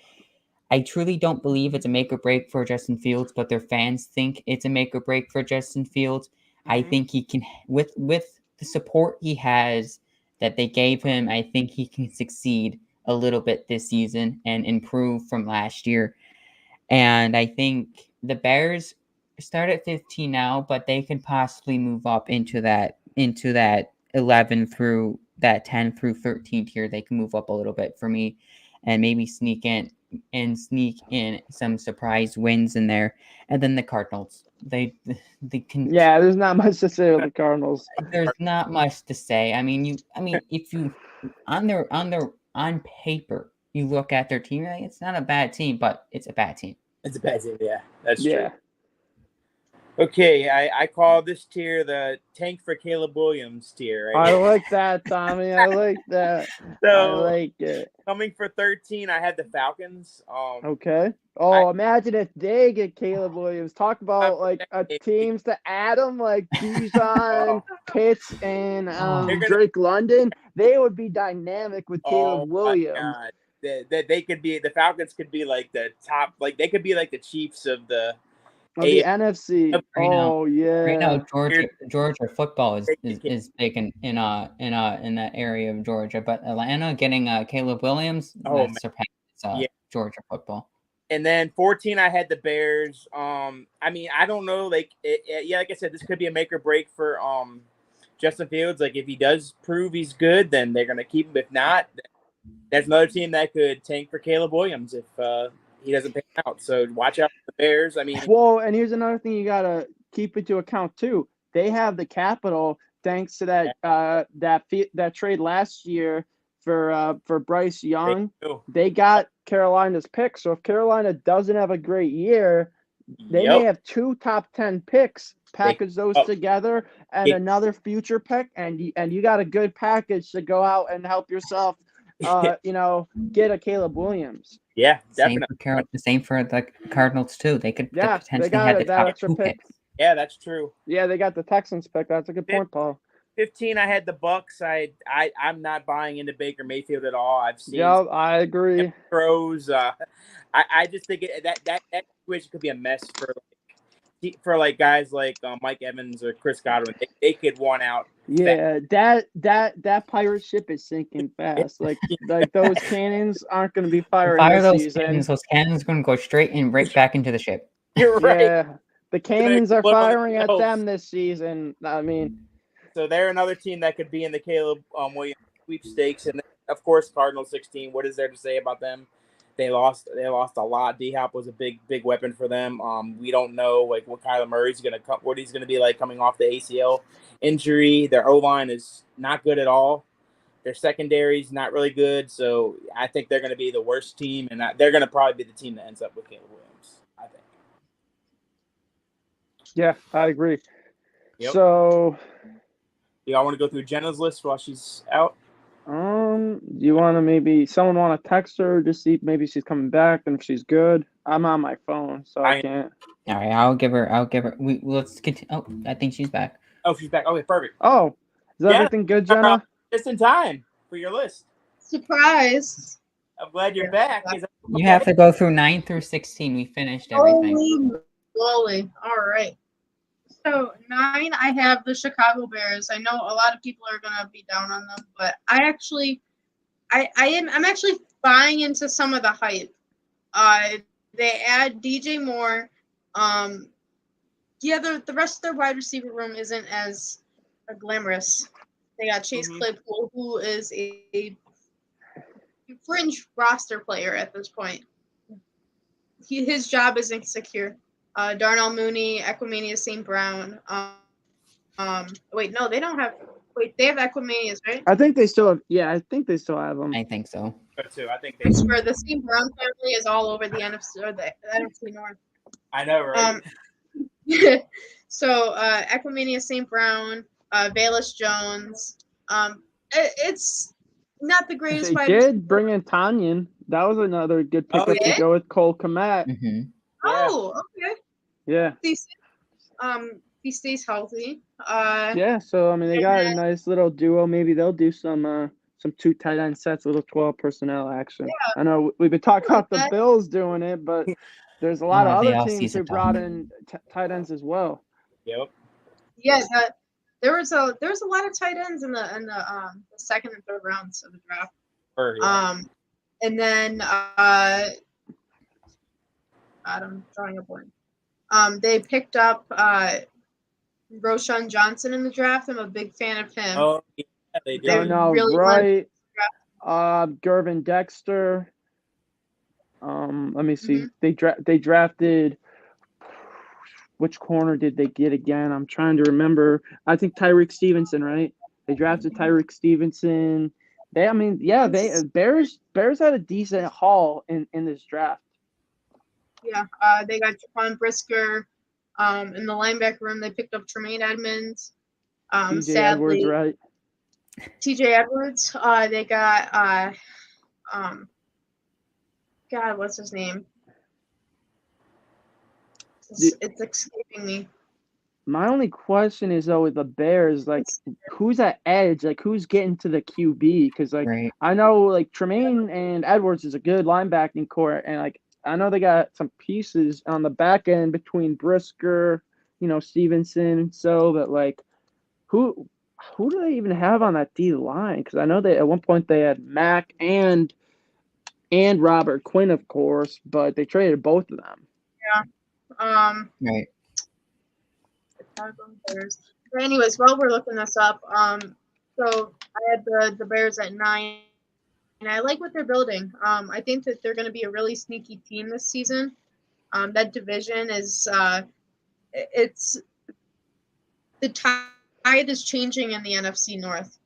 I truly don't believe it's a make or break for Justin Fields, but their fans think it's a make or break for Justin Fields. I think he can, with the support he has that they gave him, I think he can succeed a little bit this season and improve from last year. And I think the Bears start at 15 now, but they can possibly move up into that 11 through that 10 through 13 tier. They can move up a little bit for me and maybe sneak in some surprise wins in there. And then the Cardinals. They can. Yeah, there's not much to say with the Cardinals. There's not much to say. I mean, if on paper, you look at their team, like, it's not a bad team, but it's a bad team. It's a bad team. Yeah, that's Yeah. true. Okay, I call this tier the tank for Caleb Williams tier. Right? I like that, Tommy. I like that. I So like it. coming for 13, I had the Falcons. Okay. Oh, imagine if they get Caleb Williams. Talk about like teams to add him, like Bijan, Pitts, and Drake London. They would be dynamic with Caleb Williams. That they could be, the Falcons could be like the top, like they could be like the Chiefs of the NFC. Oh yeah. Right now, Georgia football is big in that area of Georgia, but Atlanta getting Caleb Williams surpasses Georgia football. And then 14, I had the Bears. I mean, I don't know, like like I said, this could be a make or break for Justin Fields. Like if he does prove he's good, then they're gonna keep him. If not, there's another team that could tank for Caleb Williams if he doesn't pan out. So watch out for the Bears. I mean, well, and here's another thing you gotta keep into account too. They have the capital thanks to that trade last year for Bryce Young. They got Carolina's pick. So if Carolina doesn't have a great year, they may have 2 top 10 picks. Package those together and another future pick, and you got a good package to go out and help yourself. Get a Caleb Williams. Yeah, definitely. Same for the Cardinals too. They could potentially they have the that top extra 2 pick. picks. Yeah, that's true. Yeah, they got the Texans pick. That's a good point, Paul. 15, I had the Bucks. I'm not buying into Baker Mayfield at all. I've seen. Yeah, I agree. Throws. I just think that situation could be a mess for guys like Mike Evans or Chris Godwin. They could want out. Yeah, that pirate ship is sinking fast. Like those cannons aren't going to be firing this season. Cannons. Those cannons are going to go straight and right back into the ship. You're right. Yeah, the cannons are firing at them this season. I mean, so they're another team that could be in the Caleb Williams sweepstakes, and then, of course, Cardinals 16. What is there to say about them? They lost a lot. D-Hop was a big weapon for them. We don't know like what Kyler Murray's what he's gonna be like coming off the ACL injury. Their O-line is not good at all. Their secondary's not really good. So I think they're gonna be the worst team, and they're gonna probably be the team that ends up with Caleb Williams, I think. Yeah, I agree. Yep. So y'all want to go through Jenna's list while she's out? You want to someone want to text her to see maybe she's coming back and if she's good? I'm on my phone, so I can't. All right, I'll give her. Let's continue. Oh, I think she's back. Oh, she's back. Okay, perfect. Oh, is everything good, Jenna? Just in time for your list. Surprise! I'm glad you're back. You have to go through 9 through 16. We finished everything. Holy, all right. So 9, I have the Chicago Bears. I know a lot of people are gonna be down on them, but I'm actually buying into some of the hype. They add DJ Moore. The rest of their wide receiver room isn't as glamorous. They got Chase Claypool, who is a fringe roster player at this point. His job isn't secure. Darnell Mooney, Equimania St. Brown. Wait, no, they don't have. Wait, they have Equimanias, right? I think they still have. Yeah, I think they still have them. I think so. Too. I think for the St. Brown family is all over the NFC or the NFC North. I know, right? So Equimania St. Brown, Bayless Jones. It's not the greatest. They did bring in Tanyan. That was another good pickup to go with Cole Kmet. Mm-hmm. Oh, okay. Yeah. He stays healthy. Yeah, so I mean they got a nice little duo. Maybe they'll do some 2 tight end sets, a little 12 personnel action. Yeah. I know we've been talking about the Bills doing it, but there's a lot of other teams who brought in tight ends as well. Yep. Yeah, there was a lot of tight ends in the second and third rounds of the draft. And then I'm drawing a blank. They picked up Roschon Johnson in the draft. I'm a big fan of him. Oh, yeah, they did. Right. Gervin Dexter. Let me see. Mm-hmm. They drafted. Which corner did they get again? I'm trying to remember. I think Tyreek Stevenson, right? They drafted Tyreek Stevenson. Bears had a decent haul in this draft. Yeah, they got Jaquan Brisker. In the linebacker room, they picked up Tremaine Edmonds. TJ Sadly, Edwards, right? TJ Edwards. They got God, what's his name? It's escaping me. My only question is though with the Bears, like who's at edge? Like who's getting to the QB? Because like Right. I know like Tremaine and Edwards is a good linebacking core, and like I know they got some pieces on the back end between Brisker, Stevenson, but like who do they even have on that D line? Because I know they at one point they had Mack and Robert Quinn, of course, but they traded both of them. Yeah. Right. Bears. But anyways, while we're looking this up, so I had the Bears at 9, and I like what they're building. I think that they're going to be a really sneaky team this season. That division is it's the tide is changing in the NFC North.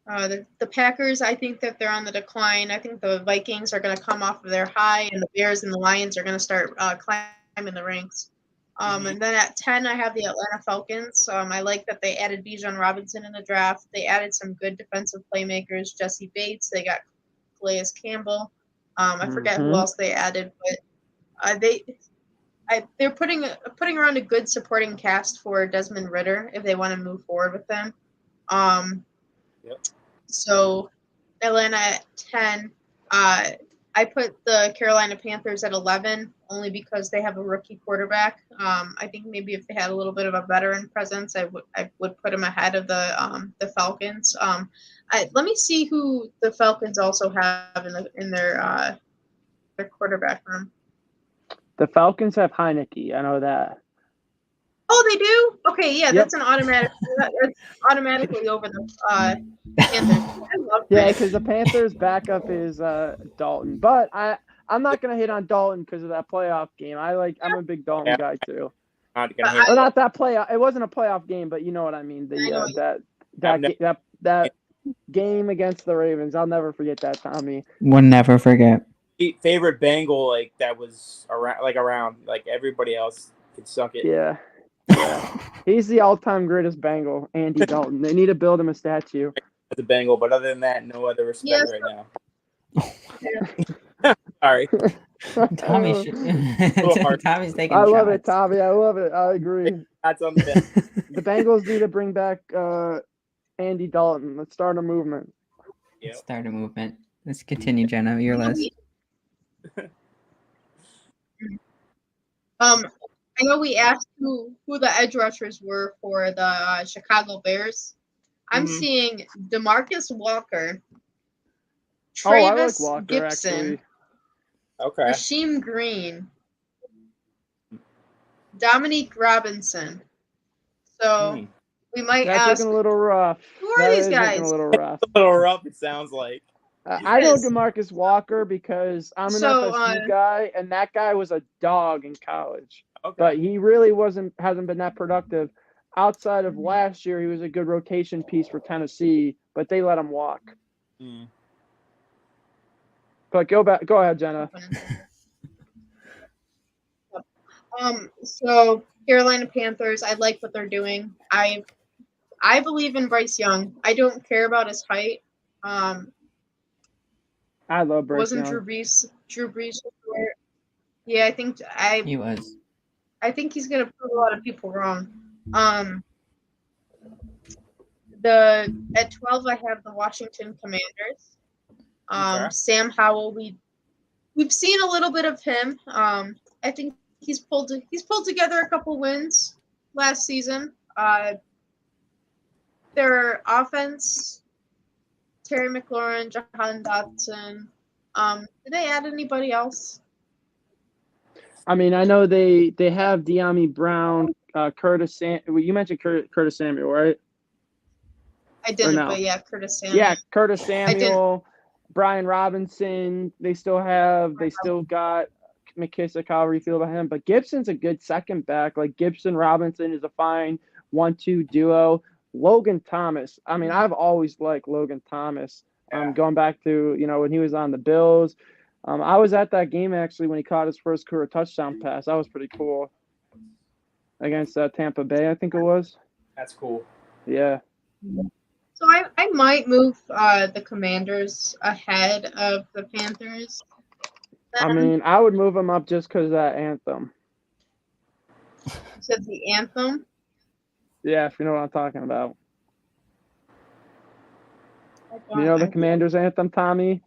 The Packers, I think that they're on the decline. I think the Vikings are going to come off of their high, and the Bears and the Lions are going to start climbing the ranks. And then at 10, I have the Atlanta Falcons. I like that they added Bijan Robinson in the draft. They added some good defensive playmakers, Jesse Bates. They got Calais Campbell. I forget who else they added, but they're putting around a good supporting cast for Desmond Ridder if they want to move forward with them. So Atlanta at 10. I put the Carolina Panthers at 11 only because they have a rookie quarterback. I think maybe if they had a little bit of a veteran presence, I would put them ahead of the Falcons. Let me see who the Falcons also have in their quarterback room. The Falcons have Heineke. I know that. Oh, they do? Okay, yeah, that's an automatic. That's automatically over the Panthers. Yeah, because the Panthers' backup is Dalton, but I'm not gonna hit on Dalton because of that playoff game. I'm a big Dalton guy too. Not that playoff. It wasn't a playoff game, but you know what I mean. That game against the Ravens. I'll never forget that, Tommy. We'll never forget. Favorite Bengal that was around everybody else could suck it. Yeah. He's the all-time greatest Bengal, Andy Dalton. They need to build him a statue. The Bengal, but other than that, no other respect right now. Sorry. Tommy's taking I love shots. it, Tommy. I love it. I agree. That's on the The Bengals need to bring back Andy Dalton. Let's start a movement. Yep. Let's start a movement. Let's continue, Jenna. Your list. I know we asked who the edge rushers were for the Chicago Bears. I'm seeing DeMarcus Walker, Travis Walker, Gibson, actually. Okay, Rasheem Green, Dominique Robinson. So we might That's ask. looking a little rough. Who are these guys? A little rough. a little rough. It sounds like. I know DeMarcus Walker because I'm an FSU guy, and that guy was a dog in college. Okay. But he really hasn't been that productive. Outside of last year, he was a good rotation piece for Tennessee, but they let him walk. But go ahead, Jenna. So Carolina Panthers, I like what they're doing. I believe in Bryce Young. I don't care about his height. I love Bryce Wasn't Young. Drew Brees short? Yeah, He was. I think he's gonna prove a lot of people wrong. At 12 I have the Washington Commanders. Okay. Sam Howell, we've seen a little bit of him. I think he's pulled together a couple wins last season. Their offense, Terry McLaurin, Jahan Dotson. Did they add anybody else? I mean, I know they have De'Ami Brown, Curtis. You mentioned Curtis Samuel, right? I didn't, but yeah, Curtis Samuel. Yeah, Curtis Samuel, Brian Robinson. They still got McKissick, however you feel about him. But Gibson's a good second back. Like Gibson Robinson is a fine 1-2 duo. Logan Thomas. I mean, I've always liked Logan Thomas. Going back to when he was on the Bills. I was at that game actually when he caught his first career touchdown pass. That was pretty cool. Against Tampa Bay, I think it was. That's cool. Yeah. So I might move the Commanders ahead of the Panthers. I mean, I would move them up just because of that anthem. You said the anthem? Yeah, if you know what I'm talking about. You know the Commanders anthem, Tommy?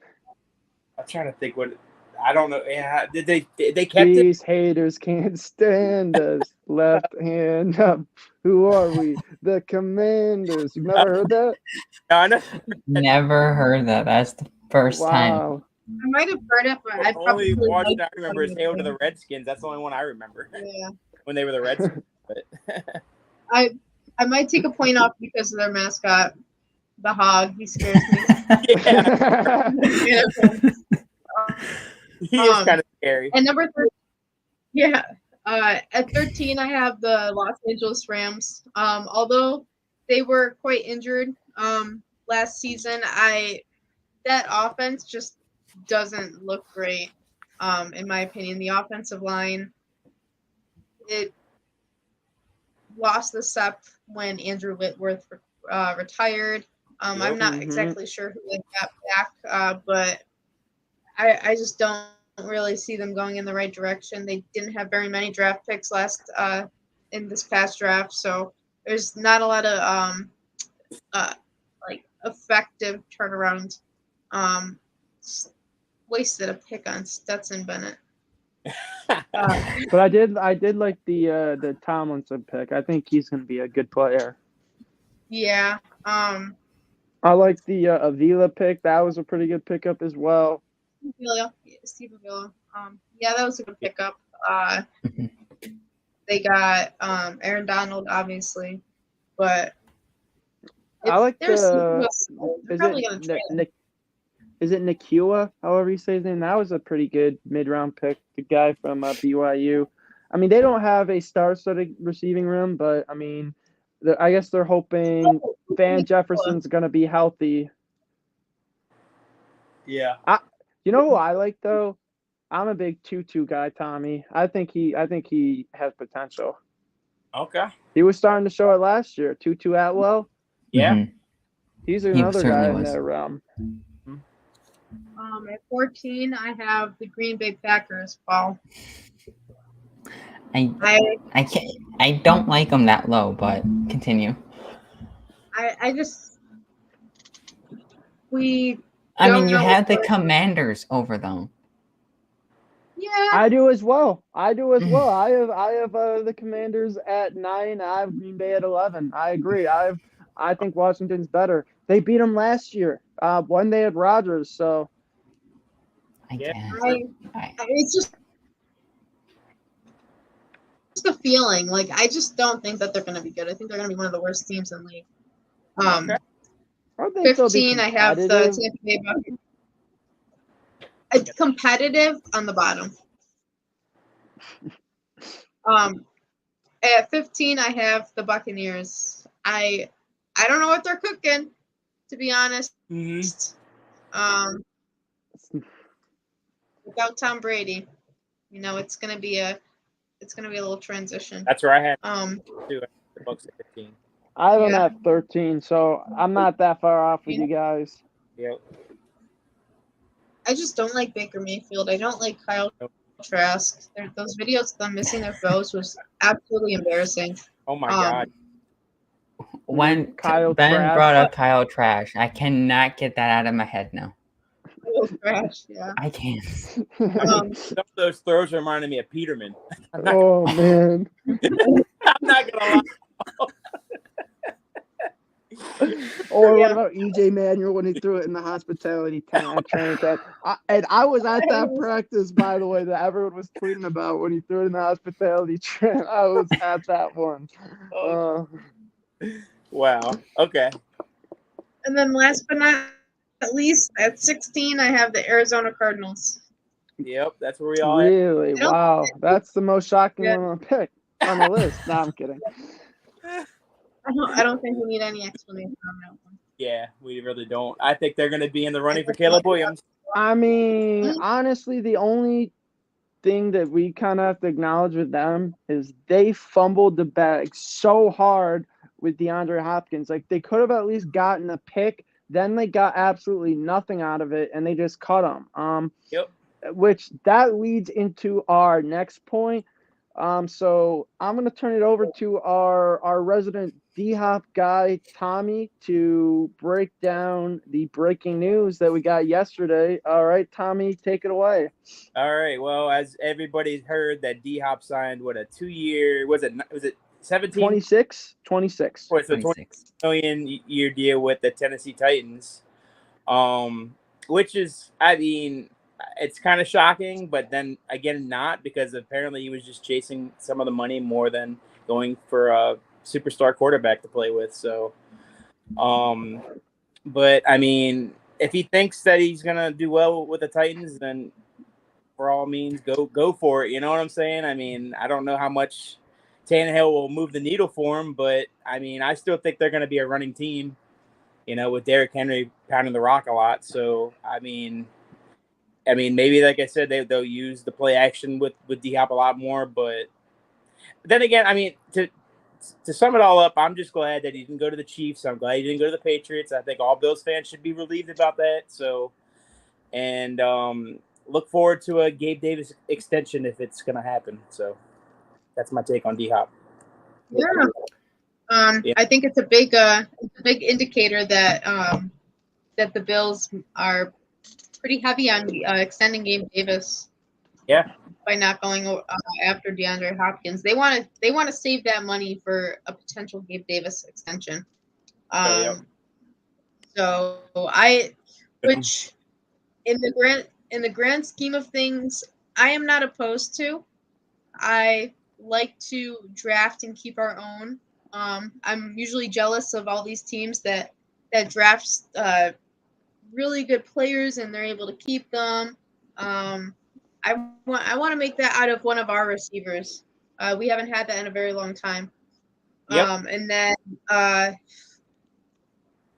I'm trying to think what. I don't know. Yeah, did they kept These haters can't stand us. Left hand up. Who are we? The Commanders. You've never heard that? No, Never heard that. That's the first time. Wow. I might have heard it, but I only probably watch like that I remember is Hail to the Redskins. That's the only one I remember. Yeah. When they were the Redskins. But I might take a point off because of their mascot, the hog. He scares me. He is kind of scary. And number 13, yeah. At 13, I have the Los Angeles Rams. Although they were quite injured last season, that offense just doesn't look great. In my opinion, the offensive line, it lost the step when Andrew Whitworth retired. I'm not exactly sure who they got back, but I just don't really see them going in the right direction. They didn't have very many draft picks in this past draft, so there's not a lot of like effective turnaround. Wasted a pick on Stetson Bennett. But I did like the Tomlinson pick. I think he's going to be a good player. Yeah. I like the Avila pick. That was a pretty good pickup as well. Steve Avila. Yeah, that was a good pickup. They got Aaron Donald, obviously, but I like they're probably going to trade. Is it Nakua, however you say his name? That was a pretty good mid-round pick, the guy from BYU. I mean, they don't have a star-studded receiving room, but, I mean, I guess they're hoping Van Jefferson's going to be healthy. Yeah. You know who I like, though? I'm a big Tutu guy, Tommy. I think he has potential. Okay. He was starting to show it last year. Tutu Atwell. Yeah. Mm-hmm. He's another guy in was. that realm. At 14, I have the Green Bay Packers, Paul. I can't. I don't like them that low, but continue. I mean, you have the Commanders over them. Yeah. I do as well. I have the Commanders at 9. I have Green Bay at 11. I agree. I think Washington's better. They beat them last year when they had Rodgers. So it's just a feeling. Like, I just don't think that they're going to be good. I think they're going to be one of the worst teams in the league. Okay. 15, I have the Tampa Bay Buccaneers. Competitive on the bottom. At 15, I have the Buccaneers. I don't know what they're cooking, to be honest. Mm-hmm. Without Tom Brady, it's gonna be a little transition. That's where I had the Bucs at 15. I have them at 13, so I'm not that far off with you guys. Yep. I just don't like Baker Mayfield. I don't like Kyle Trask. Those videos of them missing their throws was absolutely embarrassing. Oh my God. When Kyle Ben Trask. brought up Kyle Trash, I cannot get that out of my head now. Kyle Trash, yeah. I can't. Some of those throws reminded me of Peterman. Oh man. I'm not gonna lie. Or what about EJ Manuel when he threw it in the hospitality training camp? And I was at that practice, by the way, that everyone was tweeting about when he threw it in the hospitality training. I was at that one. Wow. Okay. And then last but not least, at 16, I have the Arizona Cardinals. Yep, that's where we all Really? Wow. That's the most shocking one on the list. No, I'm kidding. I don't think we need any explanation on that one. Yeah, we really don't. I think they're going to be in the running for Caleb Williams. I mean, honestly, the only thing that we kind of have to acknowledge with them is they fumbled the bag so hard with DeAndre Hopkins. Like, they could have at least gotten a pick. Then they got absolutely nothing out of it, and they just cut him. Yep. Which that leads into our next point. So I'm going to turn it over to our resident D-Hop guy, Tommy, to break down the breaking news that we got yesterday. All right, Tommy, take it away. All right. Well, as everybody's heard, that D-Hop signed, what, a 2-year, was it 17? 26? 26. What, so $20 million year deal with the Tennessee Titans, which is, I mean, it's kind of shocking, but then again, not, because apparently he was just chasing some of the money more than going for a superstar quarterback to play with. So, but I mean, if he thinks that he's gonna do well with the Titans, then for all means, go for it. You know what I'm saying? I mean, I don't know how much Tannehill will move the needle for him, but I mean, I still think they're gonna be a running team. You know, with Derrick Henry pounding the rock a lot. So, I mean, maybe, like I said, they'll use the play action with D-Hop a lot more. But then again, I mean, to sum it all up, I'm just glad that he didn't go to the Chiefs. I'm glad he didn't go to the Patriots. I think all Bills fans should be relieved about that. So, and look forward to a Gabe Davis extension if it's going to happen. So that's my take on D-Hop. Yeah. I think it's a big indicator that that the Bills are pretty heavy on extending Gabe Davis. Yeah. By not going after DeAndre Hopkins, they want to save that money for a potential Gabe Davis extension. So which in the grand scheme of things, I am not opposed to. I like to draft and keep our own. I'm usually jealous of all these teams that drafts really good players and they're able to keep them. I want to make that out of one of our receivers. We haven't had that in a very long time. Yep. And then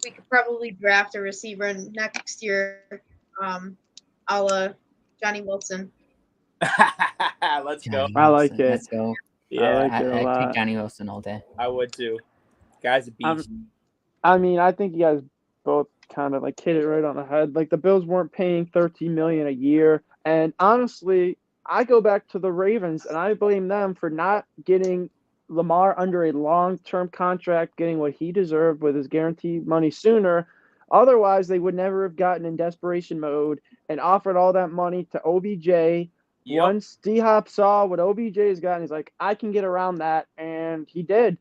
we could probably draft a receiver next year, a la Johnny Wilson. Let's go. I like it. Let's go. Yeah, I like it a I lot. take Johnny Wilson all day. I would too. Guy's a beast. I mean, I think you guys both kind of like hit it right on the head. Like, the Bills weren't paying $13 million a year, and honestly, I go back to the Ravens and I blame them for not getting Lamar under a long-term contract, getting what he deserved with his guaranteed money sooner. Otherwise, they would never have gotten in desperation mode and offered all that money to OBJ. Yep. Once D-Hop saw what OBJ has gotten, he's like, I can get around that, and he did.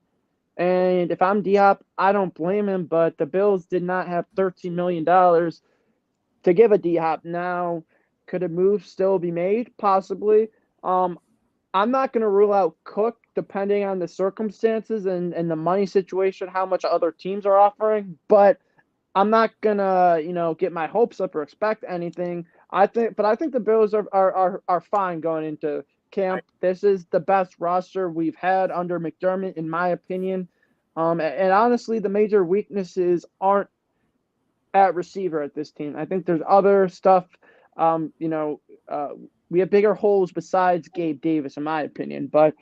And if I'm D-Hop, I don't blame him, but the Bills did not have $13 million to give a D-Hop. Now, could a move still be made? Possibly. I'm not going to rule out Cook depending on the circumstances and the money situation, how much other teams are offering, but I'm not going to, get my hopes up or expect anything. I think the Bills are fine going into camp. This is the best roster we've had under McDermott, in my opinion. And honestly, the major weaknesses aren't at receiver at this team. I think there's other stuff. We have bigger holes besides Gabe Davis, in my opinion. But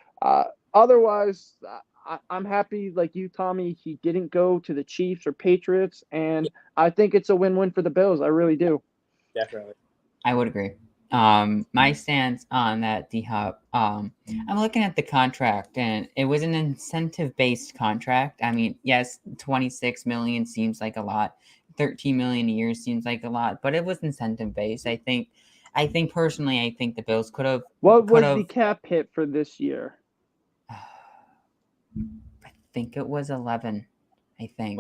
otherwise, I'm happy, like you, Tommy, he didn't go to the Chiefs or Patriots, and I think it's a win-win for the Bills. I really do. Definitely. I would agree. My stance on that, D-Hop, I'm looking at the contract, and it was an incentive-based contract. I mean, yes, $26 million seems like a lot. $13 million a year seems like a lot, but it was incentive-based. I think personally, I think the Bills could have. What was the cap hit for this year? I think it was 11. I think.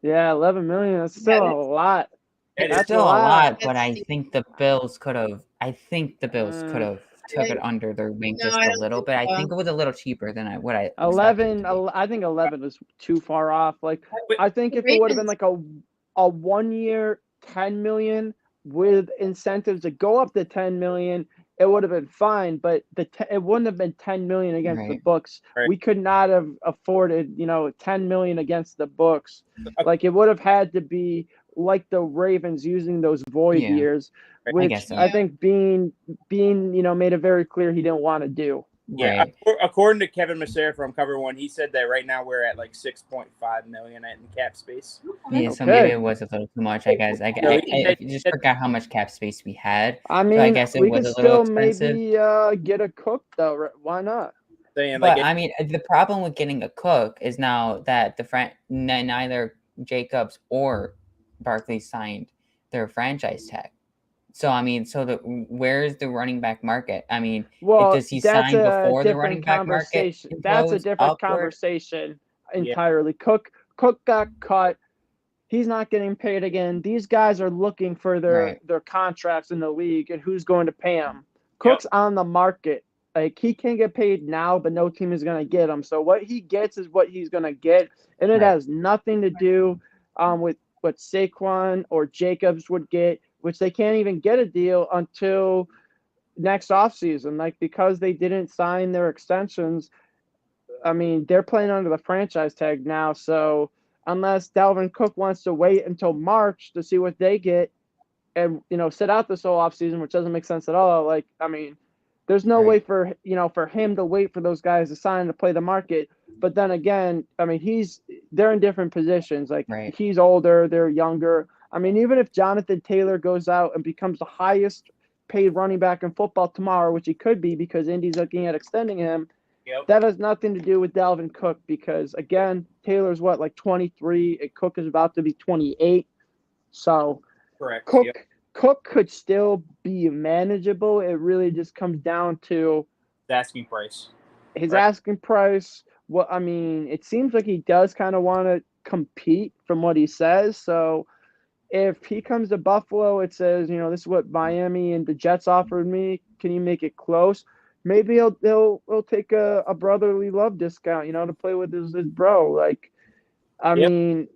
Yeah, 11 million. That's still a lot. It's still a lot, but I think the Bills could have. Took it under their wing just a little bit. I think it was a little cheaper than what I. 11. I think 11 was too far off. Like, I think if it would have been like a 1 year, $10 million with incentives to go up to $10 million, it would have been fine, but it wouldn't have been 10 million against the Right. books. Right. We could not have afforded, 10 million against the books. Like it would have had to be like the Ravens using those void Yeah. years, I which guess so. I think Bean, made it very clear he didn't want to do. Yeah, Right. according to Kevin Massera from Cover One, he said that right now we're at like 6.5 million in cap space. Yeah, so Okay. maybe it was a little too much, I guess. I just forgot how much cap space we had. I So mean, I guess it we was could a little still expensive. maybe get a cook though. Right? Why not? Saying But like I mean, the problem with getting a cook is now that neither Jacobs or Barkley signed their franchise tag. So I mean, where's the running back market? I mean, Well, does he that's sign a before the running different back market conversation. That's a implodes different upward? conversation entirely. Cook got cut. He's not getting paid again. These guys are looking for their contracts in the league and who's going to pay them. Cook's on the market. Like he can get paid now, but no team is going to get him. So what he gets is what he's going to get, and it has nothing to do with what Saquon or Jacobs would get, which they can't even get a deal until next offseason. Like because they didn't sign their extensions, I mean, they're playing under the franchise tag now. So unless Dalvin Cook wants to wait until March to see what they get and, sit out this whole offseason, which doesn't make sense at all. Like, I mean, there's no way for him to wait for those guys to sign to play the market. But then again, I mean, they're in different positions. Like he's older, they're younger. I mean, even if Jonathan Taylor goes out and becomes the highest paid running back in football tomorrow, which he could be because Indy's looking at extending him, that has nothing to do with Dalvin Cook because, again, Taylor's like 23 and Cook is about to be 28. So correct. Cook could still be manageable. It really just comes down to the asking price. His asking price. Well, I mean, it seems like he does kind of want to compete from what he says. So if he comes to Buffalo, it says, this is what Miami and the Jets offered me. Can you make it close? Maybe he'll take a brotherly love discount, to play with his bro. Like, I mean,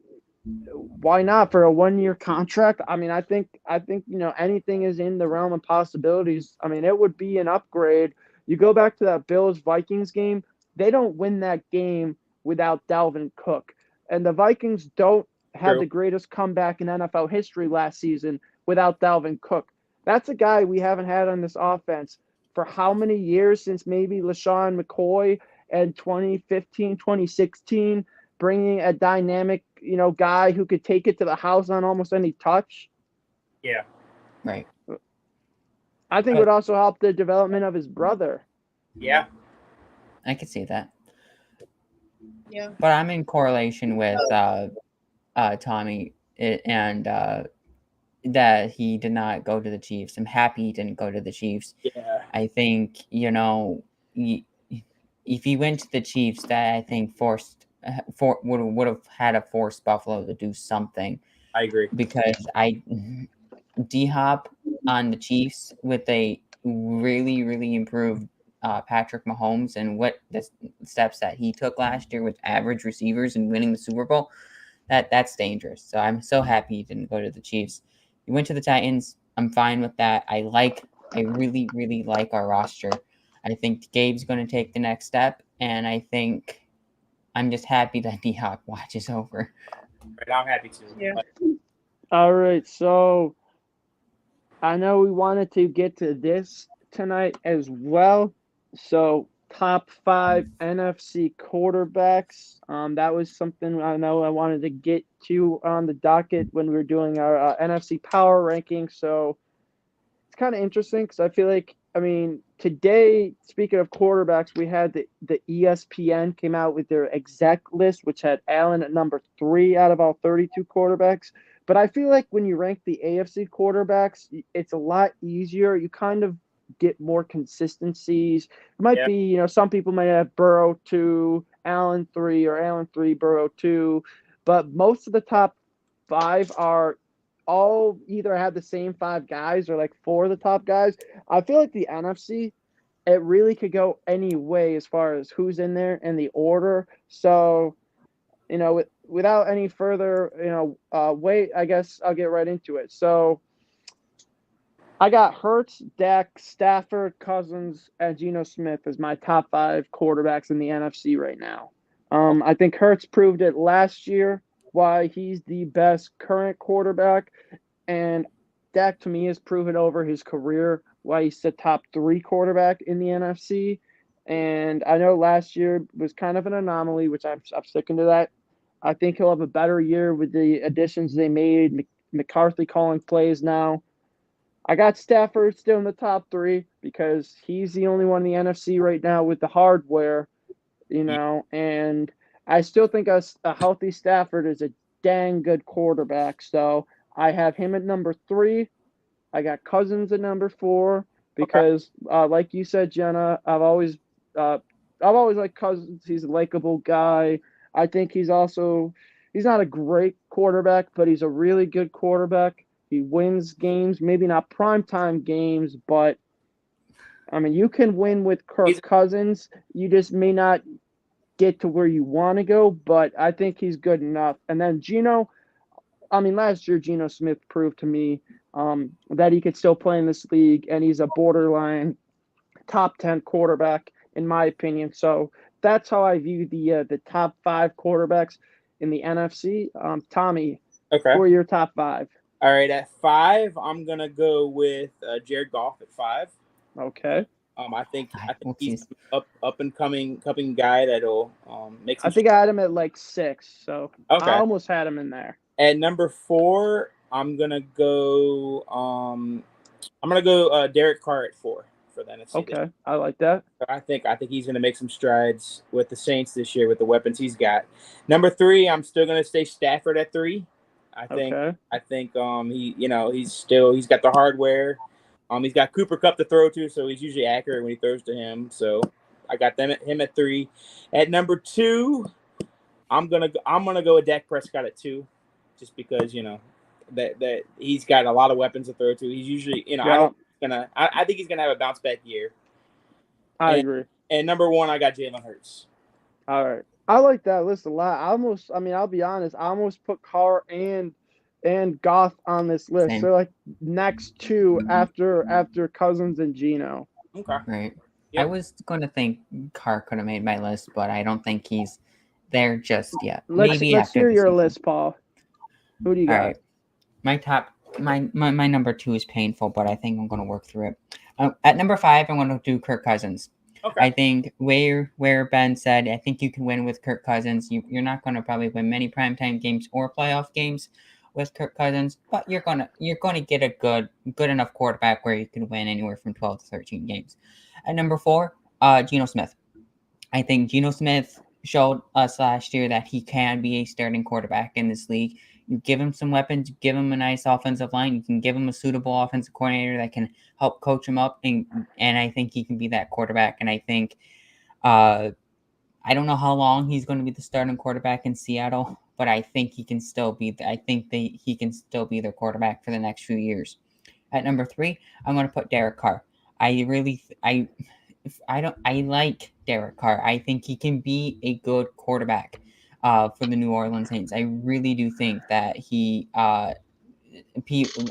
why not for a 1-year contract? I mean, I think anything is in the realm of possibilities. I mean, it would be an upgrade. You go back to that Bills-Vikings game, they don't win that game without Dalvin Cook. And the Vikings don't have the greatest comeback in NFL history last season without Dalvin Cook. That's a guy we haven't had on this offense for how many years since maybe LaShawn McCoy and 2015, 2016, bringing a dynamic, guy who could take it to the house on almost any touch. Yeah. Right. I think it would also help the development of his brother. Yeah. I could see that. Yeah. But I'm in correlation with Tommy and that he did not go to the Chiefs. I'm happy he didn't go to the Chiefs. Yeah. I think, if he went to the Chiefs, that I think would have had to force Buffalo to do something. I agree. Because D-Hop on the Chiefs with a really, really improved Patrick Mahomes and what the steps that he took last year with average receivers and winning the Super Bowl, that's dangerous. So I'm so happy he didn't go to the Chiefs. He went to the Titans. I'm fine with that. I really, really like our roster. I think Gabe's going to take the next step, and I think I'm just happy that D-Hop watch is over. Right, I'm happy too. Yeah. All right, so I know we wanted to get to this tonight as well. So top 5 NFC quarterbacks. That was something I know I wanted to get to on the docket when we were doing our NFC Power Rankings. So it's kind of interesting because I feel like, I mean, today, speaking of quarterbacks, we had the ESPN came out with their exec list, which had Allen at number 3 out of all 32 quarterbacks. But I feel like when you rank the AFC quarterbacks, it's a lot easier. You kind of get more consistencies. It might be, some people might have Burrow 2, Allen 3, or Allen 3, Burrow 2. But most of the top 5 are all either have the same 5 guys or like 4 of the top guys. I feel like the NFC, it really could go any way as far as who's in there and the order. So, without any further, wait, I guess I'll get right into it. So I got Hurts, Dak, Stafford, Cousins, and Geno Smith as my top 5 quarterbacks in the NFC right now. I think Hurts proved it last year why he's the best current quarterback, and Dak to me has proven over his career why he's the top 3 quarterback in the NFC. And I know last year was kind of an anomaly, which I'm sticking to that. I think he'll have a better year with the additions they made. McCarthy calling plays now. I got Stafford still in the top 3 because he's the only one in the NFC right now with the hardware, and I still think a healthy Stafford is a dang good quarterback. So I have him at number 3. I got Cousins at number 4 because, like you said, Jenna, I've always liked Cousins. He's a likable guy. I think he's not a great quarterback, but he's a really good quarterback. He wins games, maybe not primetime games, but I mean, you can win with Kirk Cousins. You just may not get to where you want to go, but I think he's good enough. And then last year Geno Smith proved to me that he could still play in this league, and he's a borderline top 10 quarterback in my opinion. So that's how I view the top 5 quarterbacks in the NFC. Tommy, Okay. who are your top 5? All right, at 5, I'm gonna go with Jared Goff at 5. Okay. I think he's up and coming guy that'll make. I think I had him at like 6, so okay. I almost had him in there. At number 4, I'm gonna go. Derek Carr at 4 for the NFC. Okay, I like that. I think he's gonna make some strides with the Saints this year with the weapons he's got. Number 3, I'm still gonna stay Stafford at 3. I think he's got the hardware. He's got Cooper Kupp to throw to, so he's usually accurate when he throws to him. So I got him at 3. At number 2, I'm gonna go with Dak Prescott at 2, just because that he's got a lot of weapons to throw to. He's usually I think he's gonna have a bounce back year. I agree. And number 1, I got Jalen Hurts. All right. I like that list a lot. I'll be honest, I almost put Carr and Goff on this list. Same. They're like next 2 after Cousins and Geno. Okay. Right. Yep. I was going to think Carr could have made my list, but I don't think he's there just yet. Let's hear your list, Paul. Who do you got? All right. My number 2 is painful, but I think I'm going to work through it. At number 5, I'm going to do Kirk Cousins. Okay. I think where Ben said, I think you can win with Kirk Cousins. You're not going to probably win many primetime games or playoff games with Kirk Cousins, but you're gonna get a good enough quarterback where you can win anywhere from 12 to 13 games. At number 4, Geno Smith. I think Geno Smith showed us last year that he can be a starting quarterback in this league. You give him some weapons, you give him a nice offensive line, you can give him a suitable offensive coordinator that can help coach him up, and I think he can be that quarterback. And I think I don't know how long he's going to be the starting quarterback in Seattle, but I think he can still be. He can still be their quarterback for the next few years. At number 3, I'm going to put Derek Carr. I like Derek Carr. I think he can be a good quarterback for the New Orleans Saints. I really do think that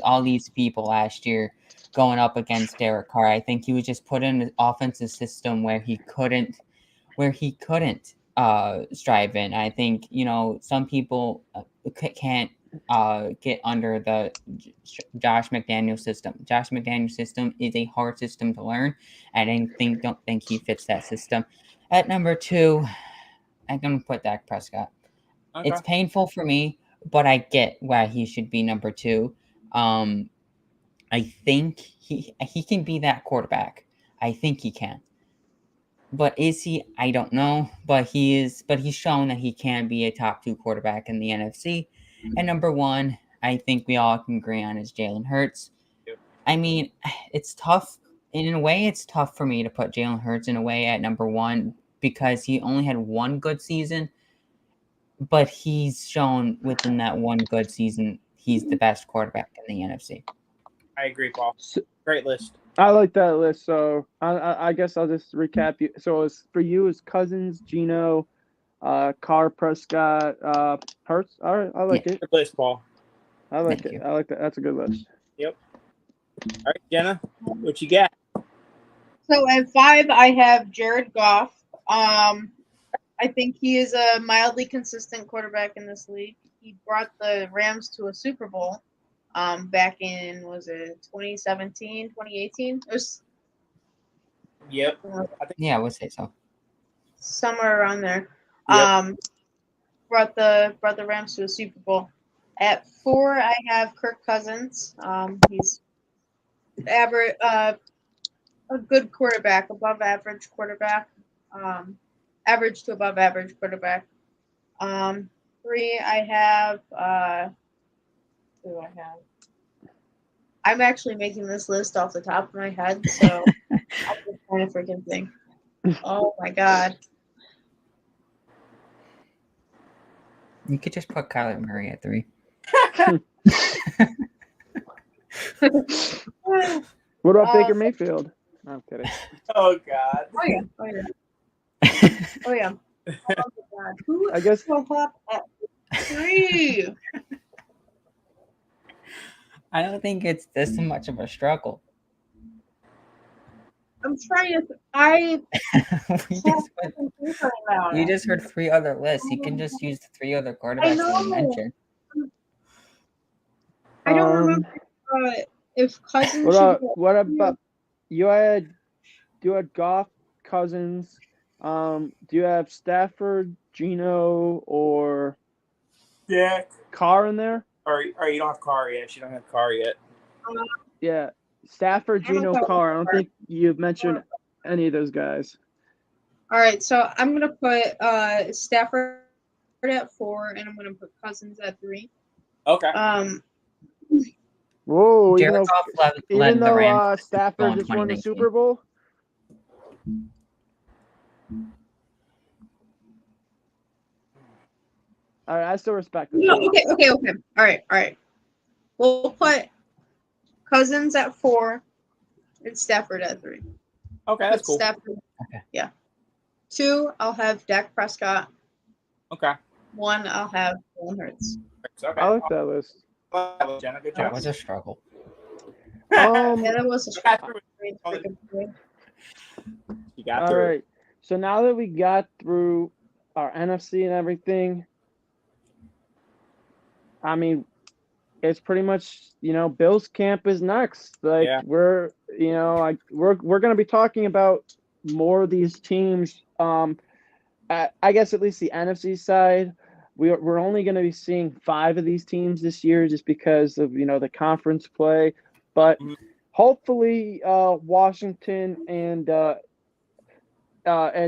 all these people last year going up against Derek Carr, I think he was just put in an offensive system where he couldn't strive in. I think some people can't get under the Josh McDaniels system. Josh McDaniels system is a hard system to learn. I don't think he fits that system. At number 2, I'm gonna put Dak Prescott. Okay. It's painful for me, but I get why he should be number 2. I think he can be that quarterback. I think he can. But is he? I don't know. But he is. But he's shown that he can be a top 2 quarterback in the NFC. And number 1, I think we all can agree on is Jalen Hurts. Yep. I mean, it's tough. In a way, it's tough for me to put Jalen Hurts in a way at number 1 because he only had one good season. But he's shown within that one good season, he's the best quarterback in the NFC. I agree, Paul. Great list. I like that list. So I guess I'll just recap you. So for you, it's Cousins, Geno, Carr, Prescott, Hurts. All right, I like it. Good list, Paul. I like it. I like that. That's a good list. Yep. All right, Jenna, what you got? So at 5, I have Jared Goff. I think he is a mildly consistent quarterback in this league. He brought the Rams to a Super Bowl back in, was it 2017, 2018? It was Yep. Yeah, I would say so. somewhere around there. Yep. Brought the Rams to a Super Bowl. At 4, I have Kirk Cousins. He's average, a good quarterback, above average quarterback, average to above average quarterback. 3, I have. Who do I have? I'm actually making this list off the top of my head, so I'm just trying to freaking think. Oh my god. You could just put Kyler Murray at 3. What about Baker Mayfield? No, I'm kidding. Oh God. Oh yeah. Oh yeah. Oh yeah. Oh my god. Who I guess will hop at 3? I don't think it's this much of a struggle. I'm trying to. I You just heard 3 other lists. You can just use the 3 other quarterbacks that you mentioned. I don't remember if Cousins. What about you had Goff, Cousins. Do you have Stafford, Geno, or Carr in there? Or you don't have Carr yet. You don't have Carr yet. Yeah, Stafford, Geno, Carr. I don't think you've mentioned any of those guys. All right, so I'm gonna put Stafford at 4, and I'm gonna put Cousins at 3. Okay. Whoa, Jared Goff led even the though Rams Stafford in just won the 2019. Super Bowl. All right, I still respect it. No, okay. All right. We'll put Cousins at 4 and Stafford at 3. Okay, that's cool. Stafford. Okay. Yeah. 2, I'll have Dak Prescott. Okay. 1, I'll have Jalen Hurts. Okay. I like that list. Jenna, good That job. was a struggle. Yeah, that was a struggle. You got All through. right. So now that we got through our NFC and everything, I mean, it's pretty much, Bills camp is next. Like we're going to be talking about more of these teams. I guess at least the NFC side, we're only going to be seeing 5 of these teams this year just because of the conference play. But hopefully, Washington and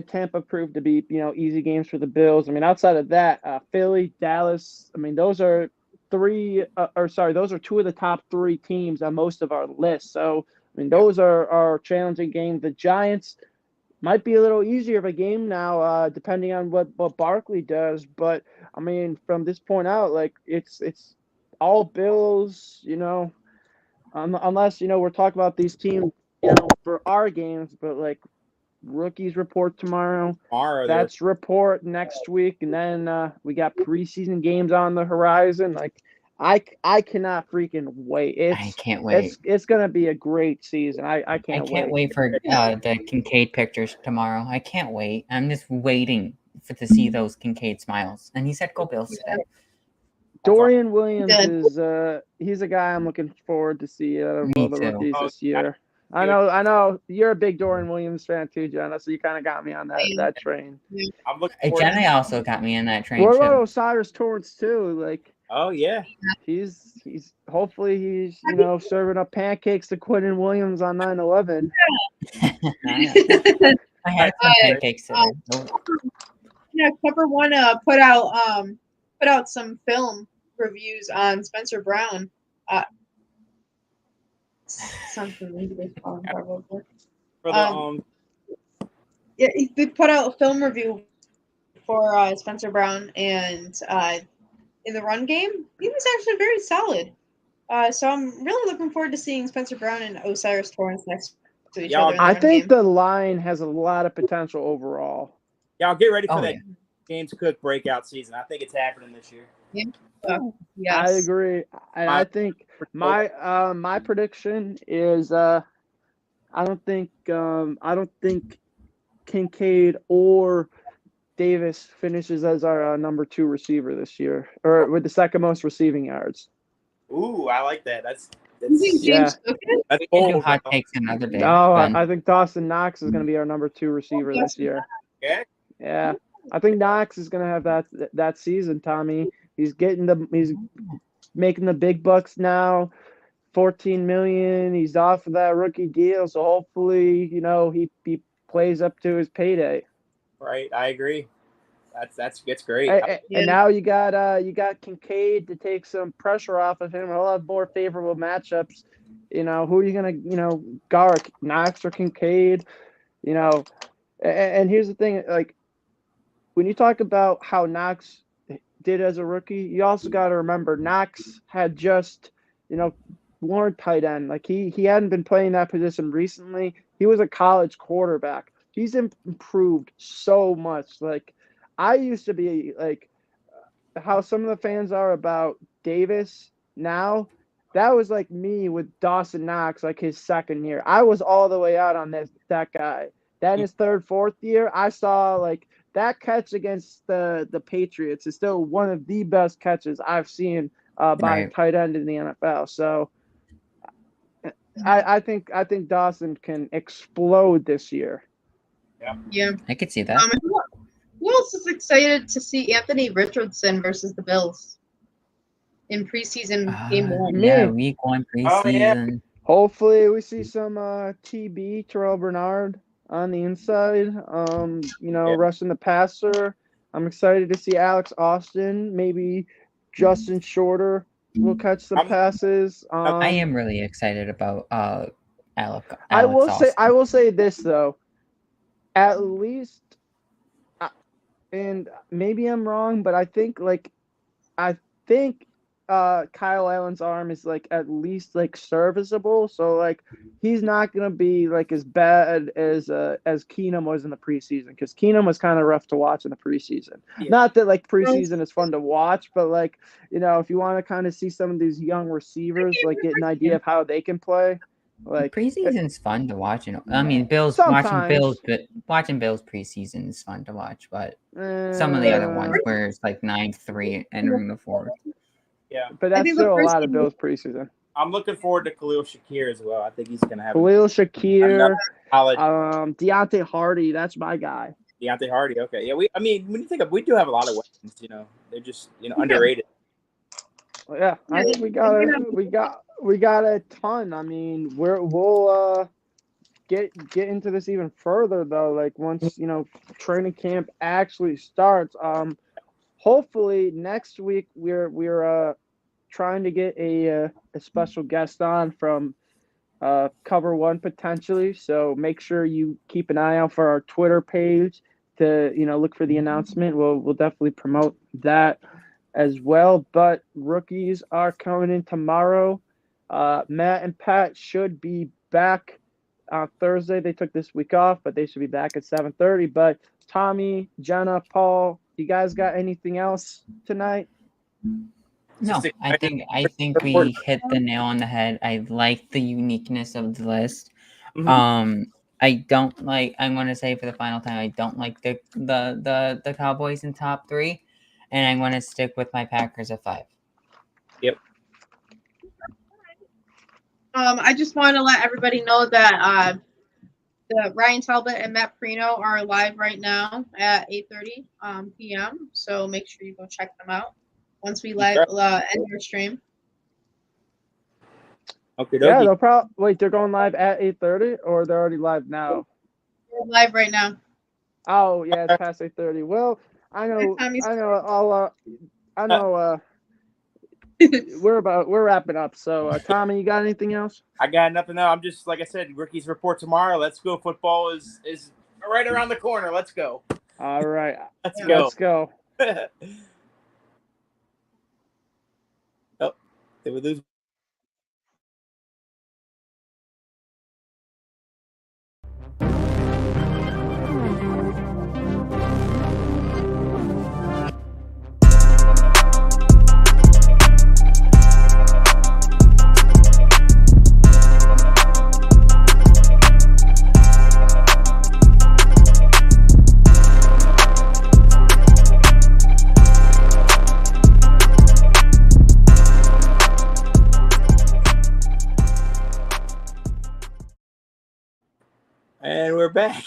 Tampa proved to be easy games for the Bills. I mean, outside of that, Philly, Dallas. I mean, those are 2 of the top 3 teams on most of our lists. So I mean, those are challenging games. The Giants might be a little easier of a game now, depending on what Barkley does. But I mean, from this point out, like it's all Bills, unless we're talking about these teams, for our games. But like rookies report tomorrow. That's report next week, and then we got preseason games on the horizon. Like I cannot freaking wait. I can't wait. It's gonna be a great season. I can't wait for the Kincaid pictures tomorrow. I can't wait. I'm just waiting to see those Kincaid smiles. And he said, "Go Bills" today. Dorian Williams is he's a guy I'm looking forward to see out of all the rookies this year. I know you're a big Dorian Williams fan too, Jenna. So you kind of got me on that train. I'm looking Jenna also got me in that train. What about Osiris Torrance too? Like, oh yeah, he's hopefully he's serving up pancakes to Quentin Williams on 9/11. I had some pancakes today. Cover One put out some film reviews on Spencer Brown. Something English probably. Yeah, they put out a film review for Spencer Brown, and in the run game, he was actually very solid. So I'm really looking forward to seeing Spencer Brown and Osiris Torrance next to each other. I think the line has a lot of potential overall. Y'all get ready for that James Cook breakout season. I think it's happening this year. Yes. I agree. And I think My prediction is I don't think Kincaid or Davis finishes as our number 2 receiver this year, or with the second most receiving yards. Ooh, I like that. You think James Cook is? That's We can do bold. hot takes another day. No, Ben. I think Dawson Knox is going to be our number 2 receiver this year. Okay. Yeah, I think Knox is going to have that season. Tommy, he's making the big bucks now. 14 million. He's off of that rookie deal, so hopefully, he plays up to his payday. Right, I agree. That's great. And now you got Kincaid to take some pressure off of him. He'll have more favorable matchups. Who are you gonna guard, Knox or Kincaid? And here's the thing, like when you talk about how Knox did as a rookie, you also got to remember Knox had just learned tight end. Like he hadn't been playing that position recently. He was a college quarterback. He's improved so much. Like I used to be like how some of the fans are about Davis now. That was like me with Dawson Knox, like his second year. I was all the way out on that guy. Then his third, fourth year, I saw like that catch against the Patriots is still one of the best catches I've seen by a tight end in the NFL. So I think Dawson can explode this year. Yeah. I could see that. Who else is excited to see Anthony Richardson versus the Bills in preseason game 1? Yeah, week 1 preseason. Oh, yeah. Hopefully we see some TB, Terrell Bernard, on the inside, rushing the passer. I'm excited to see Alex Austin, maybe Justin Shorter will catch some passes. I am really excited about Alex I Austin. will say this though, at least, and maybe I'm wrong, but I think Kyle Allen's arm is like at least like serviceable, so like he's not gonna be like as bad as Keenum was in the preseason, because Keenum was kind of rough to watch in the preseason. Yeah. Not that like preseason is fun to watch, but like if you want to kind of see some of these young receivers like get an idea of how they can play. Like preseason's fun to watch, I mean, watching Bills preseason is fun to watch, but some of the other ones where it's like 9-3 entering the fourth. Yeah, but that's still a lot of Bills preseason. I'm looking forward to Khalil Shakir as well. I think he's gonna have Khalil Shakir, college. Deontay Hardy. That's my guy. Deontay Hardy. Okay, yeah. When you think of, we do have a lot of weapons. They're just underrated. Well, yeah, I think we got a ton. I mean, we'll get into this even further though. Like once training camp actually starts. Hopefully next week we're trying to get a special guest on from Cover One potentially. So make sure you keep an eye out for our Twitter page to look for the announcement. We'll definitely promote that as well. But rookies are coming in tomorrow. Matt and Pat should be back on Thursday. They took this week off, but they should be back at 7:30. But Tommy, Jenna, Paul, you guys got anything else tonight? No, I think we hit the nail on the head. I like the uniqueness of the list. Mm-hmm. I don't like. I'm going to say for the final time, I don't like the Cowboys in top 3, and I'm going to stick with my Packers at 5. Yep. I just want to let everybody know that Ryan Talbot and Matt Perino are live right now at 8:30 p.m. So make sure you go check them out once we end our stream. Okay. Yeah, they'll probably wait. They're going live at 8:30, or they're already live now. They're live right now. Oh yeah, it's past 8:30. Well, I know. We're wrapping up. So, Tommy, you got anything else? I got nothing else. I'm just, like I said, rookies report tomorrow. Let's go. Football is right around the corner. Let's go. All right. Let's go. Oh, did we lose? back.